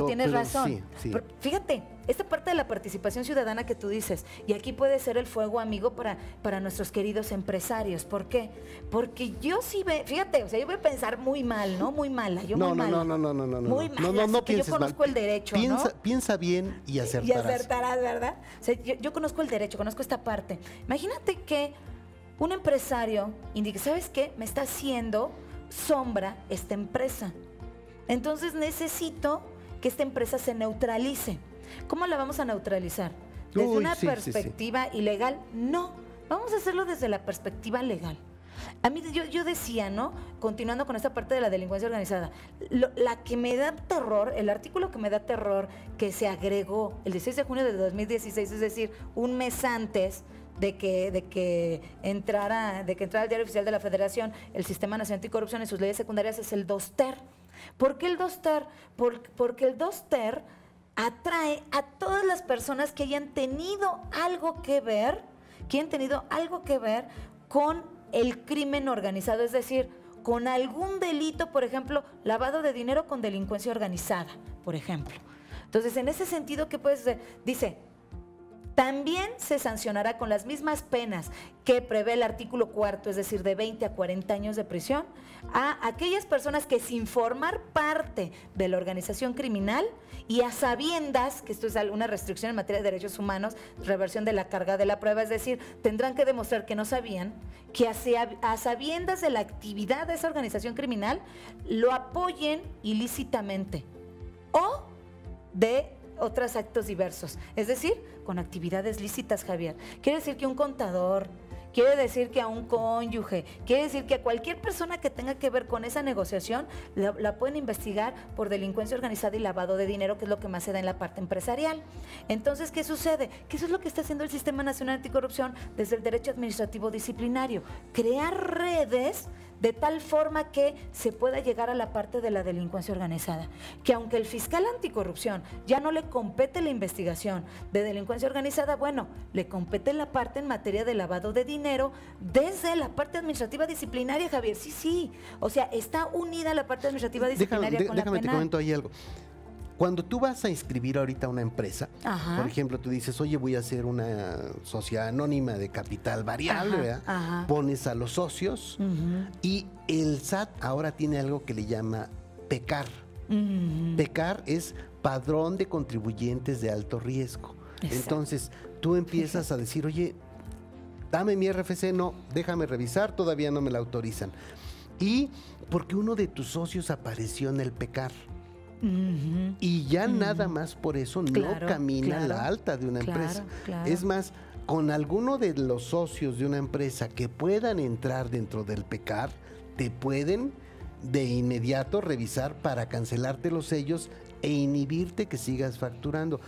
tienes razón. Sí. Pero fíjate, esta parte de la participación ciudadana que tú dices, y aquí puede ser el fuego amigo para nuestros queridos empresarios. ¿Por qué? Porque yo sí fíjate, o sea, yo voy a pensar muy mal, ¿no? Muy mala, yo muy mala. No. Muy mala, no que yo conozco el derecho, ¿no? Piensa bien y acertarás. Y acertarás, ¿verdad? O sea, yo conozco el derecho, conozco esta parte. Imagínate que un empresario indica, ¿sabes qué? Me está haciendo sombra esta empresa. Entonces necesito que esta empresa se neutralice. ¿Cómo la vamos a neutralizar? ¿Desde una perspectiva ilegal? No, vamos a hacerlo desde la perspectiva legal. A mí, yo decía, ¿no? Continuando con esta parte de la delincuencia organizada, la que me da terror, el artículo que me da terror que se agregó el 16 de junio de 2016, es decir, un mes antes de que entrara al Diario Oficial de la Federación el Sistema Nacional Anticorrupción y sus leyes secundarias, es el 2 ter. ¿Por qué el 2 ter? Porque el 2 ter atrae a todas las personas que hayan tenido algo que ver, con el crimen organizado, es decir, con algún delito, por ejemplo, lavado de dinero con delincuencia organizada, por ejemplo. Entonces, en ese sentido, ¿qué puede ser? Dice, también se sancionará con las mismas penas que prevé el artículo 4, es decir, de 20 a 40 años de prisión, a aquellas personas que sin formar parte de la organización criminal y a sabiendas, que esto es una restricción en materia de derechos humanos, reversión de la carga de la prueba, es decir, tendrán que demostrar que no sabían, que a sabiendas de la actividad de esa organización criminal lo apoyen ilícitamente o de otros actos diversos, es decir, con actividades lícitas, Javier. Quiere decir que un contador, quiere decir que a un cónyuge, quiere decir que a cualquier persona que tenga que ver con esa negociación la pueden investigar por delincuencia organizada y lavado de dinero, que es lo que más se da en la parte empresarial. Entonces, ¿qué sucede? Que eso es lo que está haciendo el Sistema Nacional Anticorrupción desde el derecho administrativo disciplinario, crear redes de tal forma que se pueda llegar a la parte de la delincuencia organizada. Que aunque el fiscal anticorrupción ya no le compete la investigación de delincuencia organizada, bueno, le compete la parte en materia de lavado de dinero desde la parte administrativa disciplinaria, Javier. Sí. O sea, está unida la parte administrativa disciplinaria con la penal. Déjame te comento ahí algo. Cuando tú vas a inscribir ahorita una empresa, por ejemplo, tú dices, oye, voy a hacer una sociedad anónima de capital variable, ¿verdad? Pones a los socios y el SAT ahora tiene algo que le llama PECAR. PECAR es Padrón de Contribuyentes de Alto Riesgo. Exacto. Entonces, tú empiezas a decir, oye, dame mi RFC, no, déjame revisar, todavía no me la autorizan. Y porque uno de tus socios apareció en el PECAR. Y ya nada más por eso no camina la alta de una empresa. Es más, con alguno de los socios de una empresa que puedan entrar dentro del PECAR, te pueden de inmediato revisar para cancelarte los sellos e inhibirte que sigas facturando.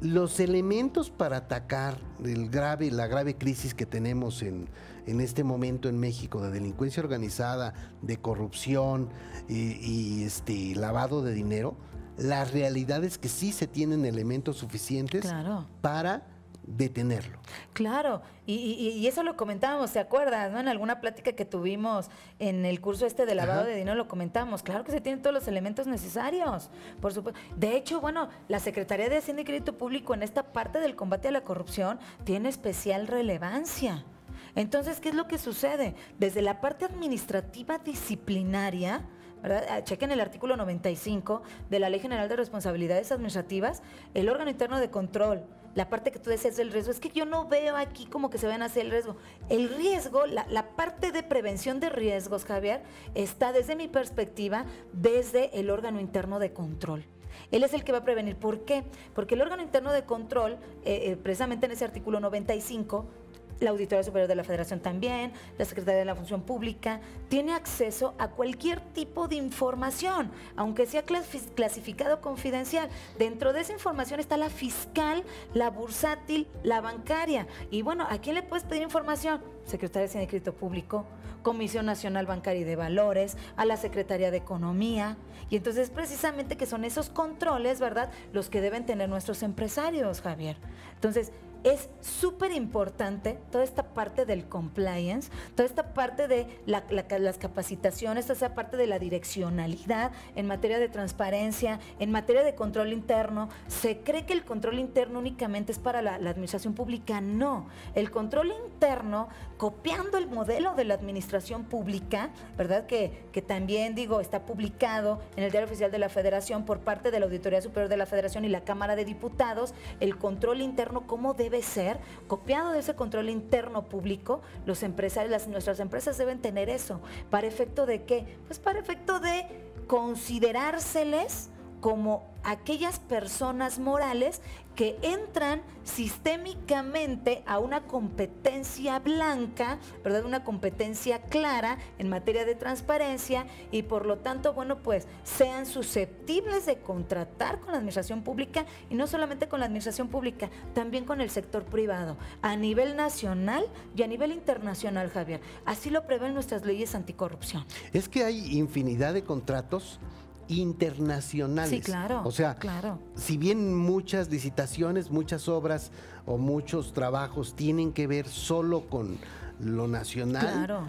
Los elementos para atacar la grave crisis que tenemos en este momento en México de delincuencia organizada, de corrupción y lavado de dinero, la realidad es que sí se tienen elementos suficientes para detenerlo. Claro, y eso lo comentábamos, ¿te acuerdas? ¿No? En alguna plática que tuvimos en el curso de lavado de dinero lo comentábamos. Claro que se tienen todos los elementos necesarios, por supuesto. De hecho, bueno, la Secretaría de Hacienda y Crédito Público en esta parte del combate a la corrupción tiene especial relevancia. Entonces, ¿qué es lo que sucede? Desde la parte administrativa disciplinaria, ¿verdad? Chequen el artículo 95 de la Ley General de Responsabilidades Administrativas, el órgano interno de control, la parte que tú decías del riesgo, es que yo no veo aquí como que se vayan a hacer el riesgo. El riesgo, la parte de prevención de riesgos, Javier, está desde mi perspectiva, desde el órgano interno de control. Él es el que va a prevenir. ¿Por qué? Porque el órgano interno de control, precisamente en ese artículo 95, la Auditoría Superior de la Federación también, la Secretaría de la Función Pública, tiene acceso a cualquier tipo de información, aunque sea clasificado confidencial. Dentro de esa información está la fiscal, la bursátil, la bancaria. Y bueno, ¿a quién le puedes pedir información? Secretaría de Hacienda y Crédito Público, Comisión Nacional Bancaria y de Valores, a la Secretaría de Economía. Y entonces precisamente que son esos controles, ¿verdad?, los que deben tener nuestros empresarios, Javier. Entonces, es súper importante toda esta parte del compliance, toda esta parte de las capacitaciones, toda esta parte de la direccionalidad en materia de transparencia, en materia de control interno. Se cree que el control interno únicamente es para la administración pública. No, el control interno, copiando el modelo de la administración pública, ¿verdad? Que también, está publicado en el Diario Oficial de la Federación por parte de la Auditoría Superior de la Federación y la Cámara de Diputados, el control interno, cómo debe ser, copiado de ese control interno público. Los empresarios, nuestras empresas deben tener eso. ¿Para efecto de qué? Pues para efecto de considerárseles como aquellas personas morales que entran sistémicamente a una competencia blanca, ¿verdad? Una competencia clara en materia de transparencia y por lo tanto, bueno, pues sean susceptibles de contratar con la administración pública y no solamente con la administración pública, también con el sector privado, a nivel nacional y a nivel internacional, Javier. Así lo prevén nuestras leyes anticorrupción. Es que hay infinidad de contratos internacionales. Sí, claro. O sea, claro. Si bien muchas licitaciones, muchas obras o muchos trabajos tienen que ver solo con lo nacional, claro,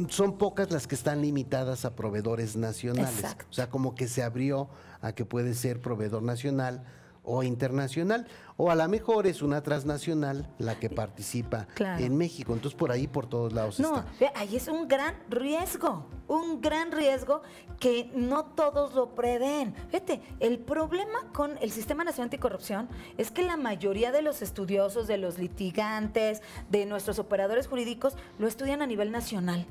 son pocas las que están limitadas a proveedores nacionales. Exacto. O sea, como que se abrió a que puede ser proveedor nacional o internacional, o a lo mejor es una transnacional la que participa en México. Entonces, por ahí, por todos lados está. Ahí es un gran riesgo que no todos lo prevén. Fíjate, el problema con el Sistema Nacional Anticorrupción es que la mayoría de los estudiosos, de los litigantes, de nuestros operadores jurídicos, lo estudian a nivel nacional.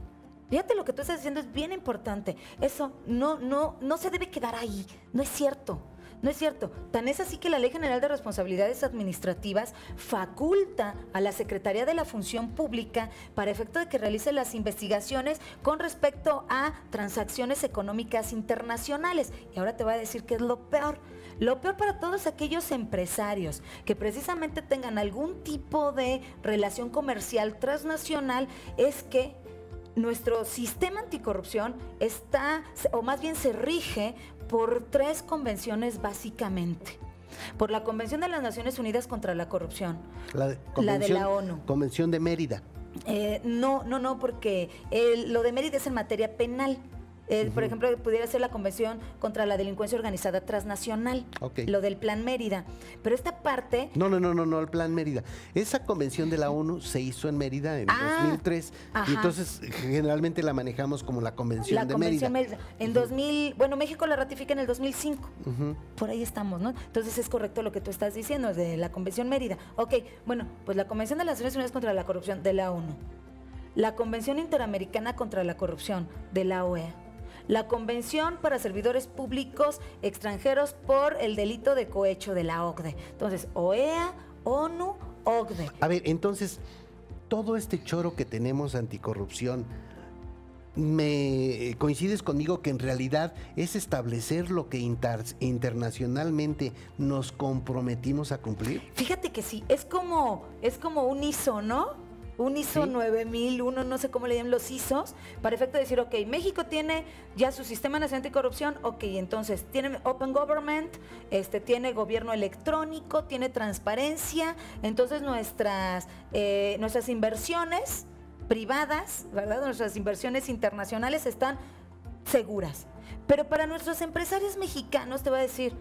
Fíjate, lo que tú estás diciendo es bien importante. Eso no se debe quedar ahí. No es cierto. No es cierto. Tan es así que la Ley General de Responsabilidades Administrativas faculta a la Secretaría de la Función Pública para efecto de que realice las investigaciones con respecto a transacciones económicas internacionales. Y ahora te voy a decir qué es lo peor. Lo peor para todos aquellos empresarios que precisamente tengan algún tipo de relación comercial transnacional es que nuestro sistema anticorrupción está, o más bien se rige por 3 convenciones básicamente. Por la Convención de las Naciones Unidas contra la Corrupción, la de la ONU. Convención de Mérida. No, porque lo de Mérida es en materia penal. Por ejemplo, pudiera ser la Convención contra la Delincuencia Organizada Transnacional, lo del Plan Mérida. Pero esta parte... No, el Plan Mérida. Esa convención de la ONU se hizo en Mérida en 2003. Ajá. Y entonces generalmente la manejamos como la Convención de Mérida. En 2000, bueno, México la ratifica en el 2005. Por ahí estamos, ¿no? Entonces es correcto lo que tú estás diciendo, de la Convención Mérida. Bueno, pues la Convención de las Naciones Unidas contra la Corrupción de la ONU. La Convención Interamericana contra la Corrupción de la OEA. La Convención para Servidores Públicos Extranjeros por el Delito de Cohecho de la OCDE. Entonces, OEA, ONU, OCDE. A ver, entonces, todo este choro que tenemos anticorrupción, me coincides conmigo que en realidad es establecer lo que internacionalmente nos comprometimos a cumplir. Fíjate que sí, es como un ISO, ¿no? Un ISO 9001, no sé cómo le llaman los ISOs, para efecto de decir, ok, México tiene ya su Sistema Nacional Anticorrupción, ok, entonces tiene Open Government, tiene gobierno electrónico, tiene transparencia, entonces nuestras inversiones privadas, ¿verdad? Nuestras inversiones internacionales están seguras. Pero para nuestros empresarios mexicanos te voy a decir,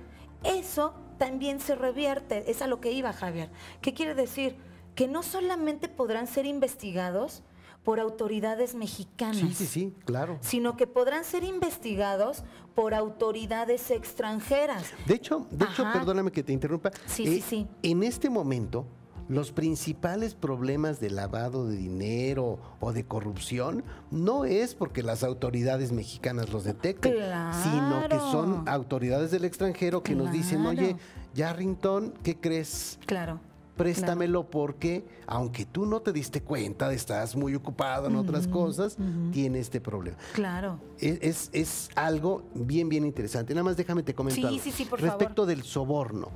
eso también se revierte, es a lo que iba, Javier. ¿Qué quiere decir? Que no solamente podrán ser investigados por autoridades mexicanas. Sí, claro. Sino que podrán ser investigados por autoridades extranjeras. De hecho, perdóname que te interrumpa. Sí. En este momento, los principales problemas de lavado de dinero o de corrupción no es porque las autoridades mexicanas los detecten, sino que son autoridades del extranjero que nos dicen, oye, Yarrington, ¿qué crees? Claro. Préstamelo porque, aunque tú no te diste cuenta, estás muy ocupado en otras cosas, tiene este problema. Claro. Es algo bien interesante. Nada más déjame te comento algo. Sí, por Respecto favor. del soborno.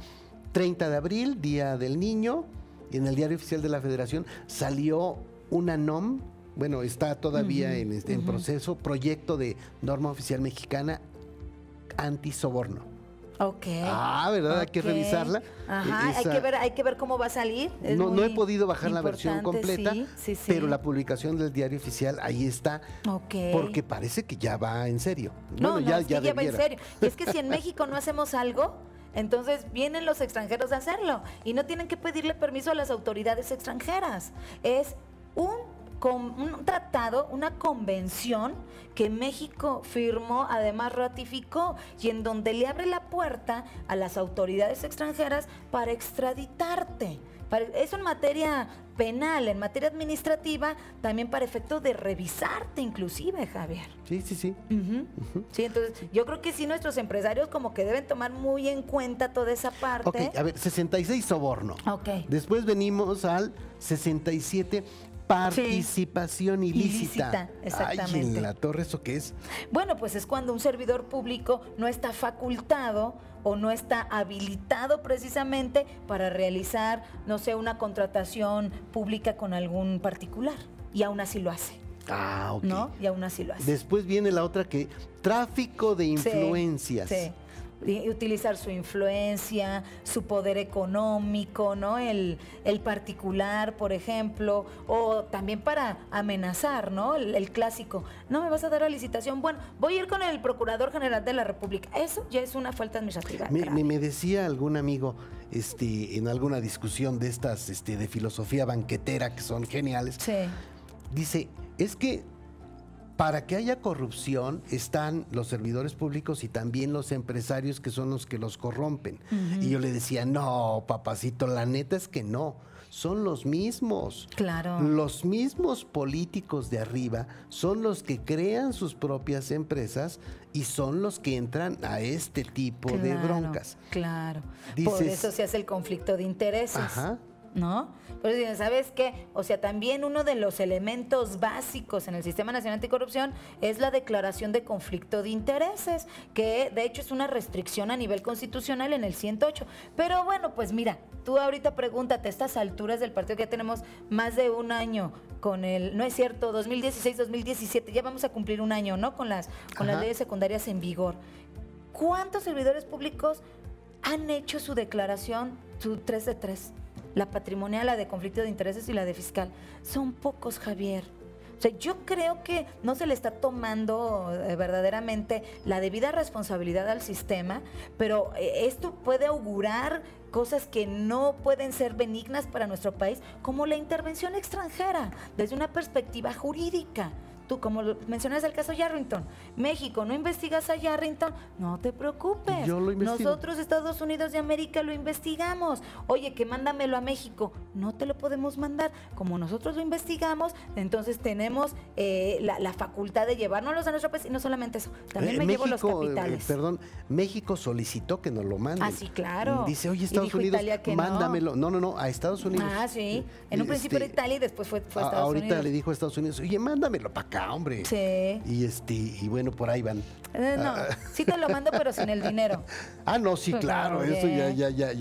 30 de abril, Día del Niño, y en el Diario Oficial de la Federación salió una NOM, bueno, está todavía en proceso, proyecto de norma oficial mexicana antisoborno. Ok. ¿Verdad? Hay que revisarla. Ajá, hay que ver cómo va a salir. No he podido bajar la versión completa, sí. pero la publicación del Diario Oficial ahí está, porque parece que ya va en serio. Ya va en serio. Y es que si en México no hacemos algo, entonces vienen los extranjeros a hacerlo y no tienen que pedirle permiso a las autoridades extranjeras. Es un tratado, una convención que México firmó, además ratificó, y en donde le abre la puerta a las autoridades extranjeras para extraditarte. Eso en materia penal, en materia administrativa, también para efecto de revisarte inclusive, Javier. Sí. Sí, entonces yo creo que sí nuestros empresarios como que deben tomar muy en cuenta toda esa parte. Ok, a ver, 66 soborno. Ok. Después venimos al 67 participación ilícita. Exactamente. Ay, en la torre, ¿eso qué es? Bueno, pues es cuando un servidor público no está facultado o no está habilitado precisamente para realizar, no sé, una contratación pública con algún particular. Y aún así lo hace. Ok. ¿No? Y aún así lo hace. Después viene la otra que, tráfico de influencias. Sí. Y utilizar su influencia, su poder económico, ¿no? El particular, por ejemplo, o también para amenazar, ¿no? El clásico, no me vas a dar la licitación, bueno, voy a ir con el Procurador General de la República. Eso ya es una falta administrativa. Me decía algún amigo en alguna discusión de estas de filosofía banquetera que son geniales, dice, es que para que haya corrupción están los servidores públicos y también los empresarios que son los que los corrompen. Y yo le decía, no, papacito, la neta es que no. Son los mismos. Claro. Los mismos políticos de arriba son los que crean sus propias empresas y son los que entran a este tipo de broncas. Claro. Dices, por eso se hace el conflicto de intereses. Ajá. ¿No? Por eso, ¿sabes qué? O sea, también uno de los elementos básicos en el Sistema Nacional Anticorrupción es la declaración de conflicto de intereses, que de hecho es una restricción a nivel constitucional en el 108. Pero bueno, pues mira, tú ahorita pregúntate, a estas alturas del partido que ya tenemos más de un año con no es cierto, 2016, 2017, ya vamos a cumplir un año, ¿no? Con las leyes secundarias en vigor. ¿Cuántos servidores públicos han hecho su declaración, su 3 de 3? La patrimonial, la de conflicto de intereses y la de fiscal. Son pocos, Javier. O sea, yo creo que no se le está tomando verdaderamente la debida responsabilidad al sistema, pero esto puede augurar cosas que no pueden ser benignas para nuestro país, como la intervención extranjera, desde una perspectiva jurídica. Tú, como mencionas el caso Yarrington, México, ¿no investigas a Yarrington? No te preocupes. Yo lo investigo. Nosotros, Estados Unidos de América, lo investigamos. Oye, que mándamelo a México. No te lo podemos mandar. Como nosotros lo investigamos, entonces tenemos la facultad de llevárnoslos a nuestro país. Y no solamente eso, también me llevo los capitales. México solicitó que nos lo manden. Ah, sí, claro. Dice, oye, Estados Unidos, mándamelo. No, a Estados Unidos. Ah, sí. En un principio era Italia y después fue Estados Unidos. Ahorita le dijo a Estados Unidos, oye, mándamelo para acá. acá, hombre. Sí. Y bueno, por ahí van. No, sí te lo mando, pero sin el dinero. No, sí, claro, eso ya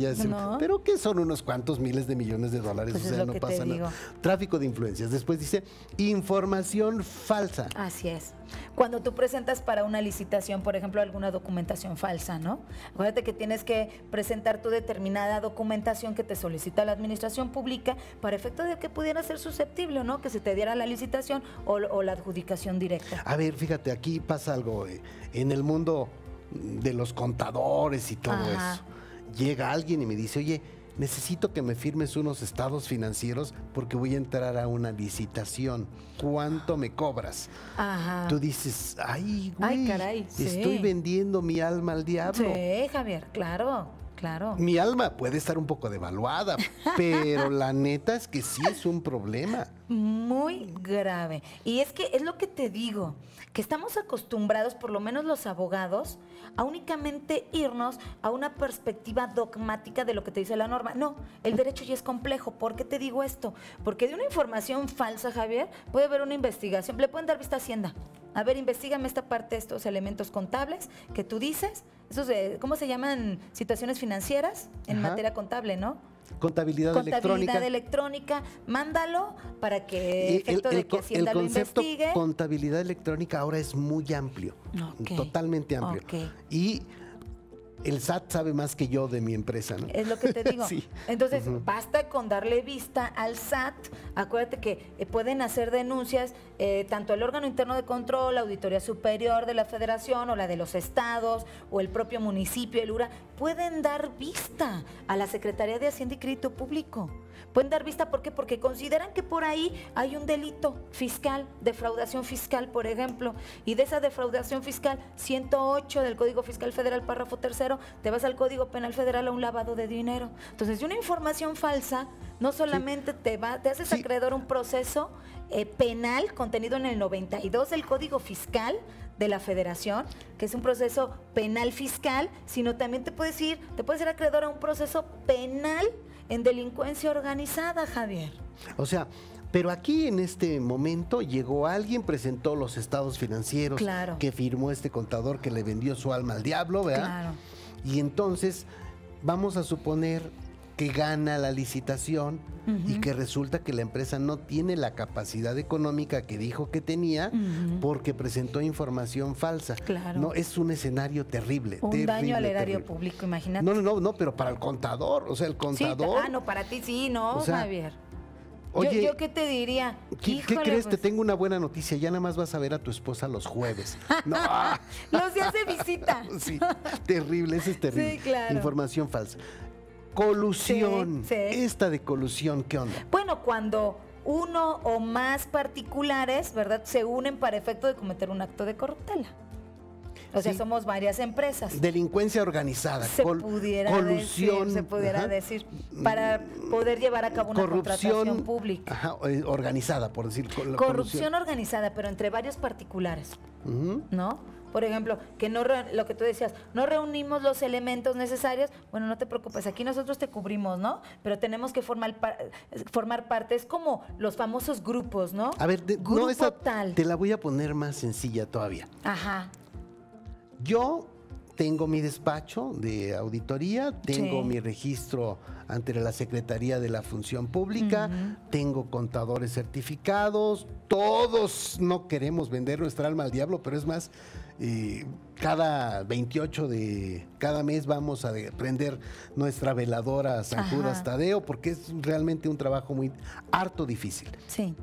es. No. Pero que son unos cuantos miles de millones de dólares, Pues o es sea, lo no que te pasa digo. nada. Tráfico de influencias. Después dice información falsa. Así es. Cuando tú presentas para una licitación, por ejemplo, alguna documentación falsa, ¿no? Acuérdate que tienes que presentar tu determinada documentación que te solicita la administración pública para efecto de que pudiera ser susceptible, ¿no? Que se te diera la licitación o la adjudicación directa. A ver, fíjate, aquí pasa algo en el mundo de los contadores y todo Ajá. eso. Llega alguien y me dice, oye, necesito que me firmes unos estados financieros porque voy a entrar a una licitación. ¿Cuánto me cobras? Ajá. Tú dices, ay, güey, Ay, caray, sí. estoy vendiendo mi alma al diablo. Sí, Javier, claro, claro. Mi alma puede estar un poco devaluada, pero la neta es que sí es un problema. Muy grave. Y es que es lo que te digo, que estamos acostumbrados, por lo menos los abogados, a únicamente irnos a una perspectiva dogmática de lo que te dice la norma. No, el derecho ya es complejo. ¿Por qué te digo esto? Porque de una información falsa, Javier, puede haber una investigación, le pueden dar vista a Hacienda. A ver, investígame esta parte, estos elementos contables que tú dices, esos ¿cómo se llaman? Situaciones financieras en Ajá. materia contable, ¿no? Contabilidad electrónica, mándalo para que efecto de que Hacienda el concepto lo investigue. contabilidad electrónica ahora es muy amplio, Ok. totalmente amplio. Ok. Y el SAT sabe más que yo de mi empresa, ¿no? Es lo que te digo. Sí. Entonces, basta con darle vista al SAT. Acuérdate que pueden hacer denuncias tanto el órgano interno de control, la Auditoría Superior de la Federación o la de los estados o el propio municipio, el URA, pueden dar vista a la Secretaría de Hacienda y Crédito Público. Pueden dar vista, ¿por qué? Porque consideran que por ahí hay un delito fiscal, defraudación fiscal, por ejemplo, y de esa defraudación fiscal, 108 del Código Fiscal Federal, párrafo 3º, te vas al Código Penal Federal a un lavado de dinero. Entonces, de una información falsa, no solamente te haces acreedor a un proceso penal contenido en el 92 del Código Fiscal de la Federación, que es un proceso penal fiscal, sino también te puedes ser acreedor a un proceso penal en delincuencia organizada, Javier. O sea, pero aquí en este momento llegó alguien, presentó los estados financieros, Claro. que firmó este contador que le vendió su alma al diablo, ¿verdad? Claro. Y entonces vamos a suponer que gana la licitación y que resulta que la empresa no tiene la capacidad económica que dijo que tenía porque presentó información falsa. Claro. No, es un escenario terrible. Un terrible, daño al erario terrible. público, imagínate. No, pero para el contador, o sea, el Sí, contador. no, para ti sí, no, O sea, Javier. Oye, ¿Yo qué te diría? ¿Qué Híjole, crees? pues, Te tengo una buena noticia. Ya nada más vas a ver a tu esposa los jueves. No, los días de visita. sí, terrible, eso es terrible. Sí, claro. Información falsa. Colusión. Sí, sí. Esta de colusión, ¿qué onda? Bueno, cuando uno o más particulares, ¿verdad?, se unen para efecto de cometer un acto de corruptela. O sea, Sí. somos varias empresas. Delincuencia organizada. Se pudiera colusión. Ajá. decir, para poder llevar a cabo una contratación pública. Ajá, organizada, por decir. Corrupción organizada, pero entre varios particulares, Ujú. ¿no? Por ejemplo, que lo que tú decías, no reunimos los elementos necesarios. Bueno, no te preocupes, aquí nosotros te cubrimos, ¿no? Pero tenemos que formar parte. Es como los famosos grupos, ¿no? A ver, Grupo esta tal. te la voy a poner más sencilla todavía. Ajá. Yo tengo mi despacho de auditoría, tengo Sí. mi registro ante la Secretaría de la Función Pública, tengo contadores certificados, todos no queremos vender nuestra alma al diablo, pero es más, cada 28 de cada mes vamos a prender nuestra veladora San Judas Ajá. Tadeo, porque es realmente un trabajo muy harto difícil. Sí.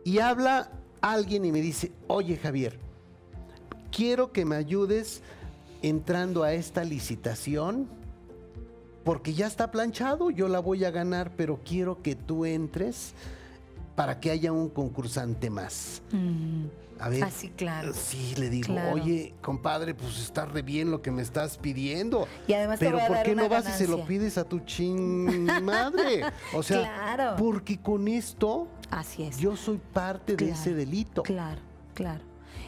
Y habla alguien y me dice, oye Javier, quiero que me ayudes entrando a esta licitación porque ya está planchado, yo la voy a ganar, pero quiero que tú entres para que haya un concursante más. A ver, Así, claro. Sí, le digo, Claro. oye, compadre, pues está re bien lo que me estás pidiendo. Y además te pero voy a ¿por dar qué una no vas y se lo ganancia? pides a tu madre? O sea, Claro. porque con esto Así es. yo soy parte de Claro, ese delito. Claro, claro.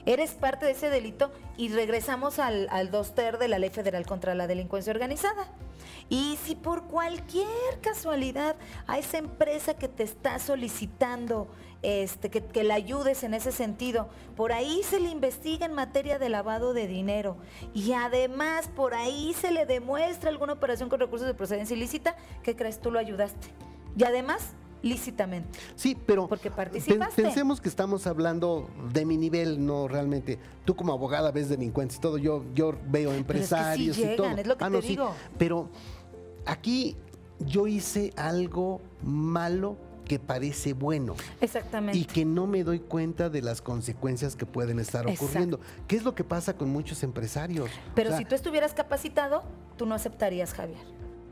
Eres parte de ese delito y regresamos al 2ter de la Ley Federal contra la Delincuencia Organizada. Y si por cualquier casualidad a esa empresa que te está solicitando que la ayudes en ese sentido. Por ahí se le investiga en materia de lavado de dinero y además por ahí se le demuestra alguna operación con recursos de procedencia ilícita, ¿qué crees? Tú lo ayudaste. Y además, lícitamente. Sí, pero porque participaste. Pensemos que estamos hablando de mi nivel, no realmente. Tú como abogada ves delincuentes y todo, yo veo empresarios pero es que sí llegan, y todo. es lo que te digo. Sí, pero aquí yo hice algo malo que parece bueno. Exactamente. Y que no me doy cuenta de las consecuencias que pueden estar ocurriendo. Exacto. ¿Qué es lo que pasa con muchos empresarios? Pero o sea, si tú estuvieras capacitado, tú no aceptarías, Javier.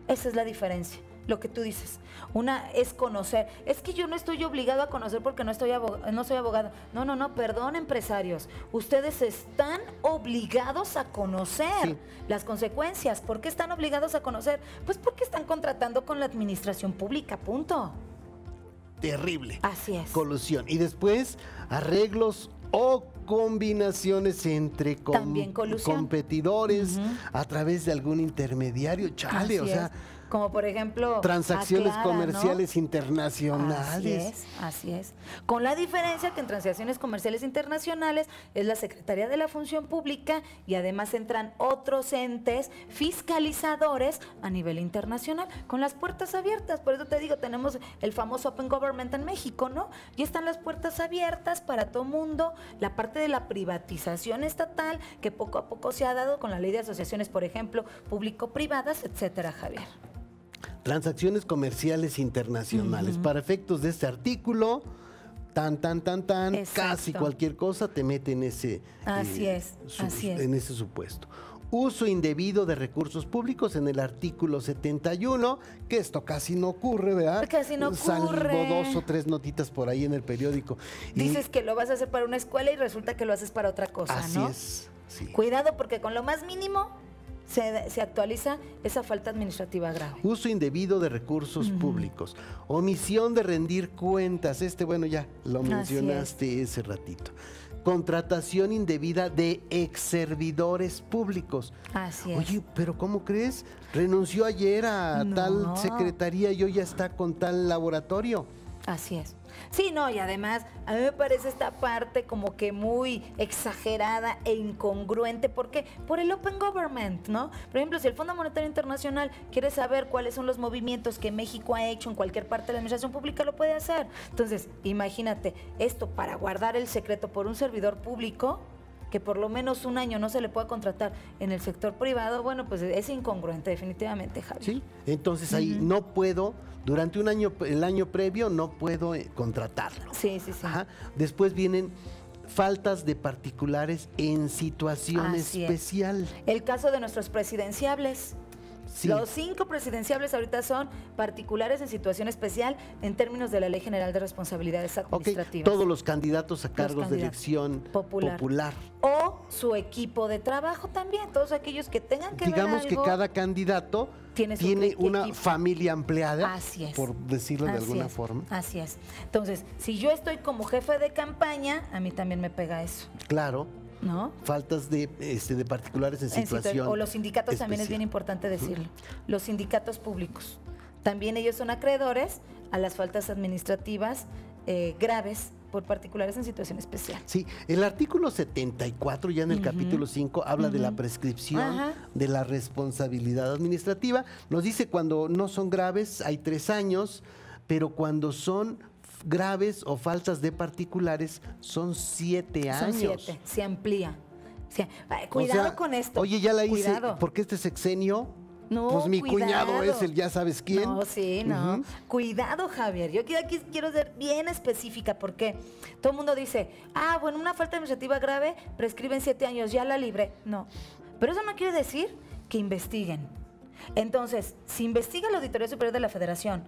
Esa es la diferencia. Lo que tú dices. Una es conocer. Es que yo no estoy obligado a conocer porque no soy abogado. No, perdón, empresarios. Ustedes están obligados a conocer las consecuencias. ¿Por qué están obligados a conocer? Pues porque están contratando con la administración pública, punto. Terrible. Así es. Colusión. Y después, arreglos o combinaciones entre competidores a través de algún intermediario. Chale, Así es. Como por ejemplo, transacciones Aclara, comerciales ¿no? internacionales. Así es. Con la diferencia que en transacciones comerciales internacionales es la Secretaría de la Función Pública y además entran otros entes fiscalizadores a nivel internacional con las puertas abiertas. Por eso te digo, tenemos el famoso Open Government en México, ¿no? Y están las puertas abiertas para todo mundo. La parte de la privatización estatal que poco a poco se ha dado con la ley de asociaciones, por ejemplo, público-privadas, etcétera, Javier. Transacciones comerciales internacionales. Para efectos de este artículo, casi cualquier cosa te mete en ese, en ese supuesto. Uso indebido de recursos públicos en el artículo 71, que esto casi no ocurre, ¿verdad? Casi no ocurre. Salvo 2 o 3 notitas por ahí en el periódico. Dices que lo vas a hacer para una escuela y resulta que lo haces para otra cosa, ¿no? Así es. Sí. Cuidado porque con lo más mínimo se actualiza esa falta administrativa grave. Uso indebido de recursos públicos. Omisión de rendir cuentas. Bueno, ya lo mencionaste ese ratito. Contratación indebida de exservidores públicos. Así es. Oye, pero ¿cómo crees? Renunció ayer a tal secretaría y hoy ya está con tal laboratorio. Así es. Sí, no, y además a mí me parece esta parte como que muy exagerada e incongruente. ¿Por qué? Por el Open Government, ¿no? Por ejemplo, si el Fondo Monetario Internacional quiere saber cuáles son los movimientos que México ha hecho en cualquier parte de la administración pública, lo puede hacer. Entonces, imagínate, esto para guardar el secreto por un servidor público, que por lo menos un año no se le pueda contratar en el sector privado, bueno, pues es incongruente definitivamente, Javier. Sí, entonces ahí no puedo, durante un año, el año previo, no puedo contratarlo. Sí. Ajá. Después vienen faltas de particulares en situación especial. El caso de nuestros presidenciables. Sí. Los 5 presidenciables ahorita son particulares en situación especial en términos de la Ley General de Responsabilidades Administrativas. Todos los candidatos a cargos de elección popular. O su equipo de trabajo también, todos aquellos que tengan que Digamos ver que algo, cada candidato tiene una familia ampliada, por decirlo de alguna forma. Así es. Entonces, si yo estoy como jefe de campaña, a mí también me pega eso. Claro. ¿No? Faltas de particulares en situación o los sindicatos especial. También es bien importante decirlo. Los sindicatos públicos. También ellos son acreedores a las faltas administrativas graves por particulares en situación especial. Sí, el artículo 74, ya en el capítulo 5, habla de la prescripción de la responsabilidad administrativa. Nos dice cuando no son graves hay 3 años, pero cuando son graves o faltas de particulares son 7 años. Son 7, se amplía. Cuidado con esto. Oye, ya la hice, porque este sexenio, pues mi cuñado es el ya sabes quién. No. Cuidado, Javier. Yo aquí quiero ser bien específica porque todo el mundo dice, bueno, una falta administrativa grave prescriben 7 años, ya la libré. No, pero eso no quiere decir que investiguen. Entonces, si investiga la Auditoría Superior de la Federación,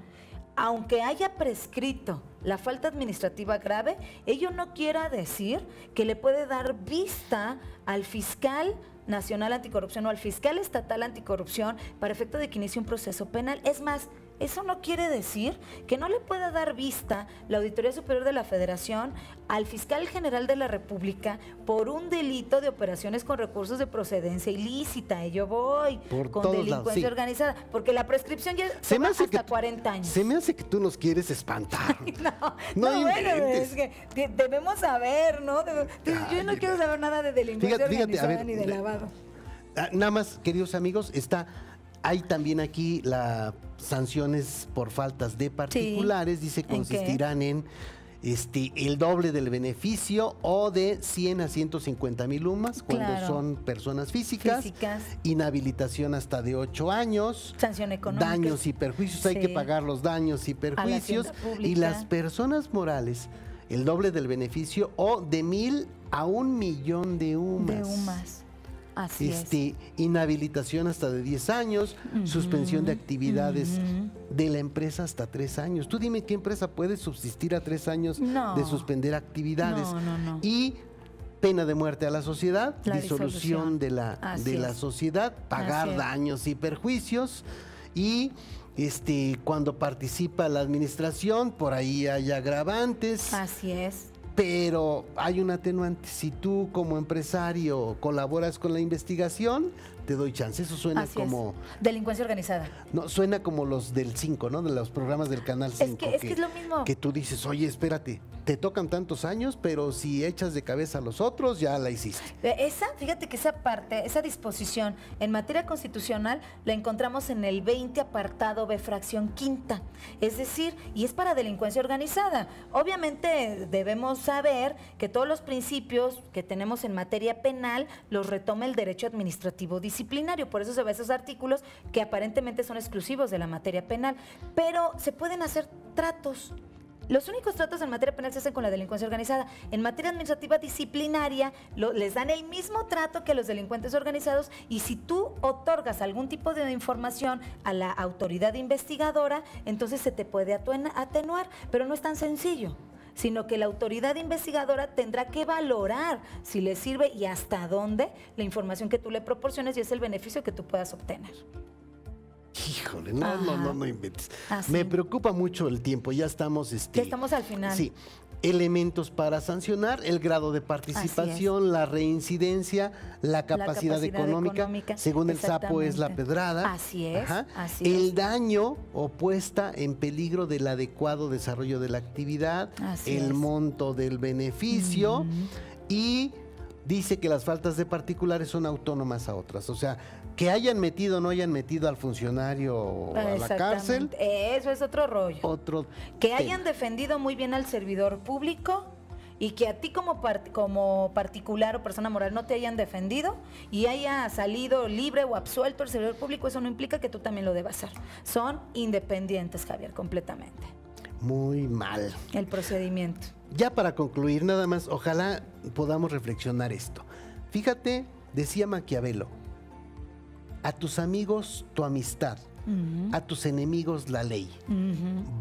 aunque haya prescrito la falta administrativa grave, ello no quiere decir que le puede dar vista al fiscal nacional anticorrupción o al fiscal estatal anticorrupción para efecto de que inicie un proceso penal. Es más, Eso no quiere decir que no le pueda dar vista la Auditoría Superior de la Federación al fiscal general de la República por un delito de operaciones con recursos de procedencia ilícita. Y yo voy por con todos delincuencia lados, sí. organizada, porque la prescripción ya se va hasta 40 años. Se me hace que tú nos quieres espantar. No, bueno, inventes. es que debemos saber, ¿no? Yo no quiero saber nada de delincuencia organizada a ver, ni de lavado. Nada más, queridos amigos, hay también aquí las sanciones por faltas de particulares, dice consistirán en el doble del beneficio o de 100 a 150 mil UMAS cuando son personas físicas, inhabilitación hasta de 8 años, sanción económica, daños y perjuicios, hay que pagar los daños y perjuicios, y las personas morales, el doble del beneficio o de 1,000 a 1,000,000 de UMAS. Así es. Inhabilitación hasta de 10 años, suspensión de actividades de la empresa hasta 3 años. Tú dime qué empresa puede subsistir a 3 años de suspender actividades. No. Y pena de muerte a la sociedad, disolución de la sociedad, pagar daños y perjuicios. Y cuando participa la administración, por ahí hay agravantes. Así es. Pero hay un atenuante. Si tú como empresario colaboras con la investigación, te doy chance. Eso suena como... delincuencia organizada. No, suena como los del 5, ¿no? De los programas del Canal 5. Es que es lo mismo. Que tú dices, oye, espérate, te tocan tantos años, pero si echas de cabeza a los otros, ya la hiciste. Fíjate que esa parte, esa disposición en materia constitucional la encontramos en el 20 apartado B, fracción quinta. Es decir, y es para delincuencia organizada. Obviamente debemos saber que todos los principios que tenemos en materia penal los retoma el derecho administrativo disciplinario. Por eso se ve esos artículos que aparentemente son exclusivos de la materia penal. Pero se pueden hacer tratos. Los únicos tratos en materia penal se hacen con la delincuencia organizada. En materia administrativa disciplinaria les dan el mismo trato que a los delincuentes organizados, y si tú otorgas algún tipo de información a la autoridad investigadora, entonces se te puede atenuar, pero no es tan sencillo, sino que la autoridad investigadora tendrá que valorar si le sirve y hasta dónde la información que tú le proporciones y es el beneficio que tú puedas obtener. Híjole, no inventes. Me preocupa mucho el tiempo, ya estamos... Ya estamos al final. Sí, elementos para sancionar, el grado de participación, la reincidencia, la capacidad económica, según el sapo es la pedrada. Así es, el daño o puesta en peligro del adecuado desarrollo de la actividad, el monto del beneficio, y dice que las faltas de particulares son autónomas a otras, o sea, que hayan metido o no hayan metido al funcionario a la cárcel. Eso es otro rollo. Que hayan defendido muy bien al servidor público y que a ti como particular o persona moral no te hayan defendido y haya salido libre o absuelto el servidor público, eso no implica que tú también lo debas hacer. Son independientes, Javier, completamente. Muy mal. El procedimiento. Ya para concluir, nada más, ojalá podamos reflexionar esto. Fíjate, decía Maquiavelo, a tus amigos tu amistad, a tus enemigos la ley.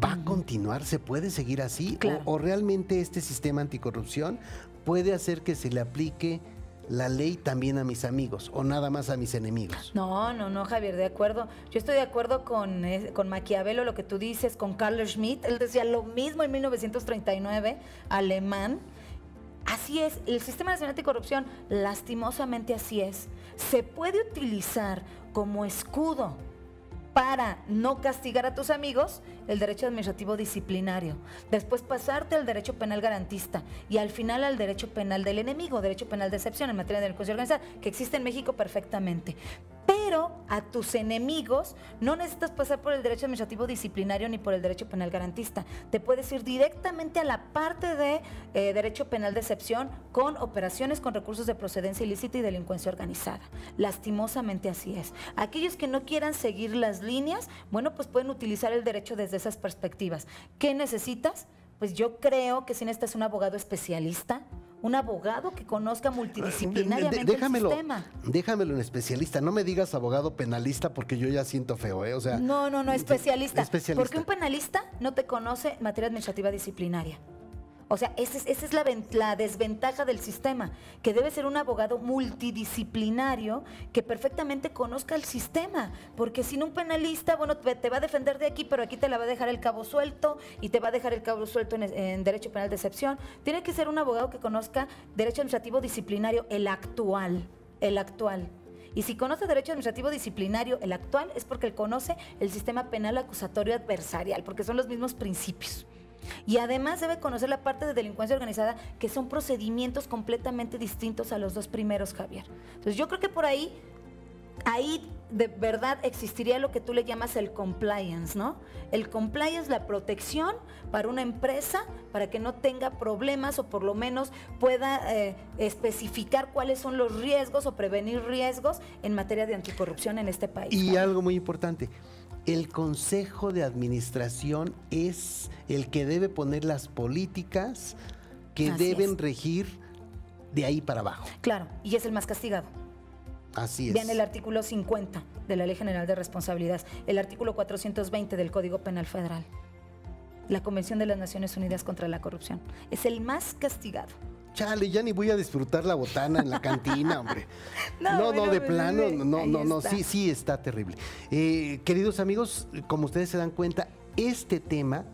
¿Va a continuar? ¿Se puede seguir así? Claro. ¿O realmente este sistema anticorrupción puede hacer que se le aplique la ley también a mis amigos o nada más a mis enemigos? No, Javier, de acuerdo. Yo estoy de acuerdo con Maquiavelo, lo que tú dices, con Carl Schmitt. Él decía lo mismo en 1939, alemán. Así es, el Sistema Nacional Anticorrupción, lastimosamente así es, se puede utilizar como escudo para no castigar a tus amigos, el derecho administrativo disciplinario, después pasarte al derecho penal garantista y al final al derecho penal del enemigo, derecho penal de excepción en materia de delincuencia organizada, que existe en México perfectamente. Pero a tus enemigos no necesitas pasar por el derecho administrativo disciplinario ni por el derecho penal garantista. Te puedes ir directamente a la parte de derecho penal de excepción con operaciones con recursos de procedencia ilícita y delincuencia organizada. Lastimosamente así es. Aquellos que no quieran seguir las líneas, bueno, pues pueden utilizar el derecho desde esas perspectivas. ¿Qué necesitas? Pues yo creo que si necesitas un abogado especialista, un abogado que conozca multidisciplinariamente el sistema. Déjamelo en especialista, no me digas abogado penalista porque yo ya siento feo, ¿eh? O sea, no, especialista. Porque un penalista no te conoce materia administrativa disciplinaria. O sea, esa es la desventaja del sistema, que debe ser un abogado multidisciplinario que perfectamente conozca el sistema, porque si no un penalista, bueno, te va a defender de aquí, pero aquí te la va a dejar el cabo suelto y te va a dejar el cabo suelto en derecho penal de excepción. Tiene que ser un abogado que conozca derecho administrativo disciplinario, el actual. Y si conoce derecho administrativo disciplinario, el actual, es porque él conoce el sistema penal acusatorio adversarial, porque son los mismos principios. Y además debe conocer la parte de delincuencia organizada, que son procedimientos completamente distintos a los dos primeros, Javier. Entonces yo creo que por ahí de verdad existiría lo que tú le llamas el compliance, ¿no? El compliance, la protección para una empresa, para que no tenga problemas o por lo menos pueda especificar cuáles son los riesgos o prevenir riesgos en materia de anticorrupción en este país. Y algo muy importante, el Consejo de Administración es el que debe poner las políticas que deben regir de ahí para abajo. Claro, y es el más castigado. Así es. Vean el artículo 50 de la Ley General de Responsabilidades, el artículo 420 del Código Penal Federal, la Convención de las Naciones Unidas contra la Corrupción. Es el más castigado. Chale, ya ni voy a disfrutar la botana en la cantina, hombre. No, de plano, no, sí está terrible. Queridos amigos, como ustedes se dan cuenta, este tema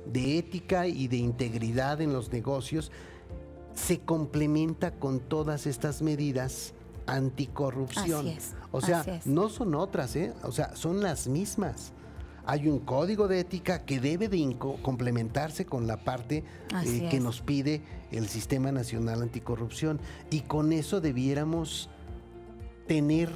de ética y de integridad en los negocios se complementa con todas estas medidas anticorrupción. Así es, o sea, no son otras, o sea, son las mismas. Hay un código de ética que debe de complementarse con la parte que nos pide el Sistema Nacional Anticorrupción, y con eso debiéramos tener,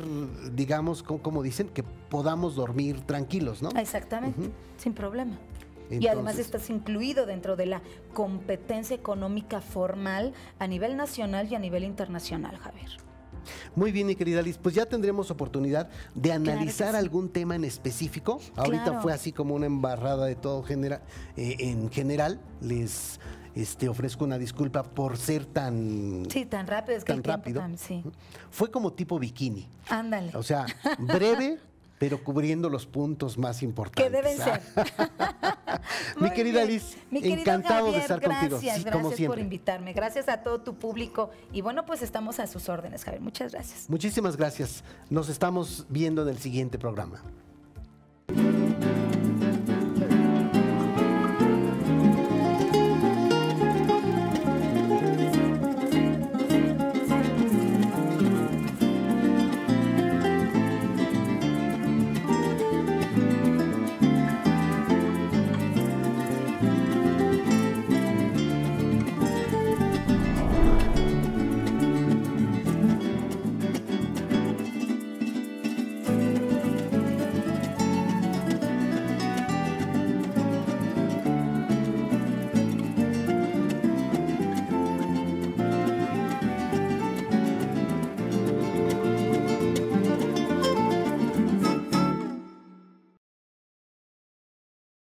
digamos, como dicen, que podamos dormir tranquilos, ¿no? Exactamente, sin problema. Entonces, y además estás incluido dentro de la competencia económica formal a nivel nacional y a nivel internacional, Javier. Muy bien, mi querida Liz, pues ya tendremos oportunidad de analizar algún tema en específico. Ahorita fue así como una embarrada de todo en general. Les ofrezco una disculpa por ser tan... Sí, tan rápido. Es que tan rápido. Sí. Fue como tipo bikini. Ándale. O sea, breve, pero cubriendo los puntos más importantes. Que deben ser. Mi querida Liz, encantado de estar contigo. Sí, gracias por invitarme. Gracias a todo tu público. Y bueno, pues estamos a sus órdenes, Javier. Muchas gracias. Muchísimas gracias. Nos estamos viendo en el siguiente programa.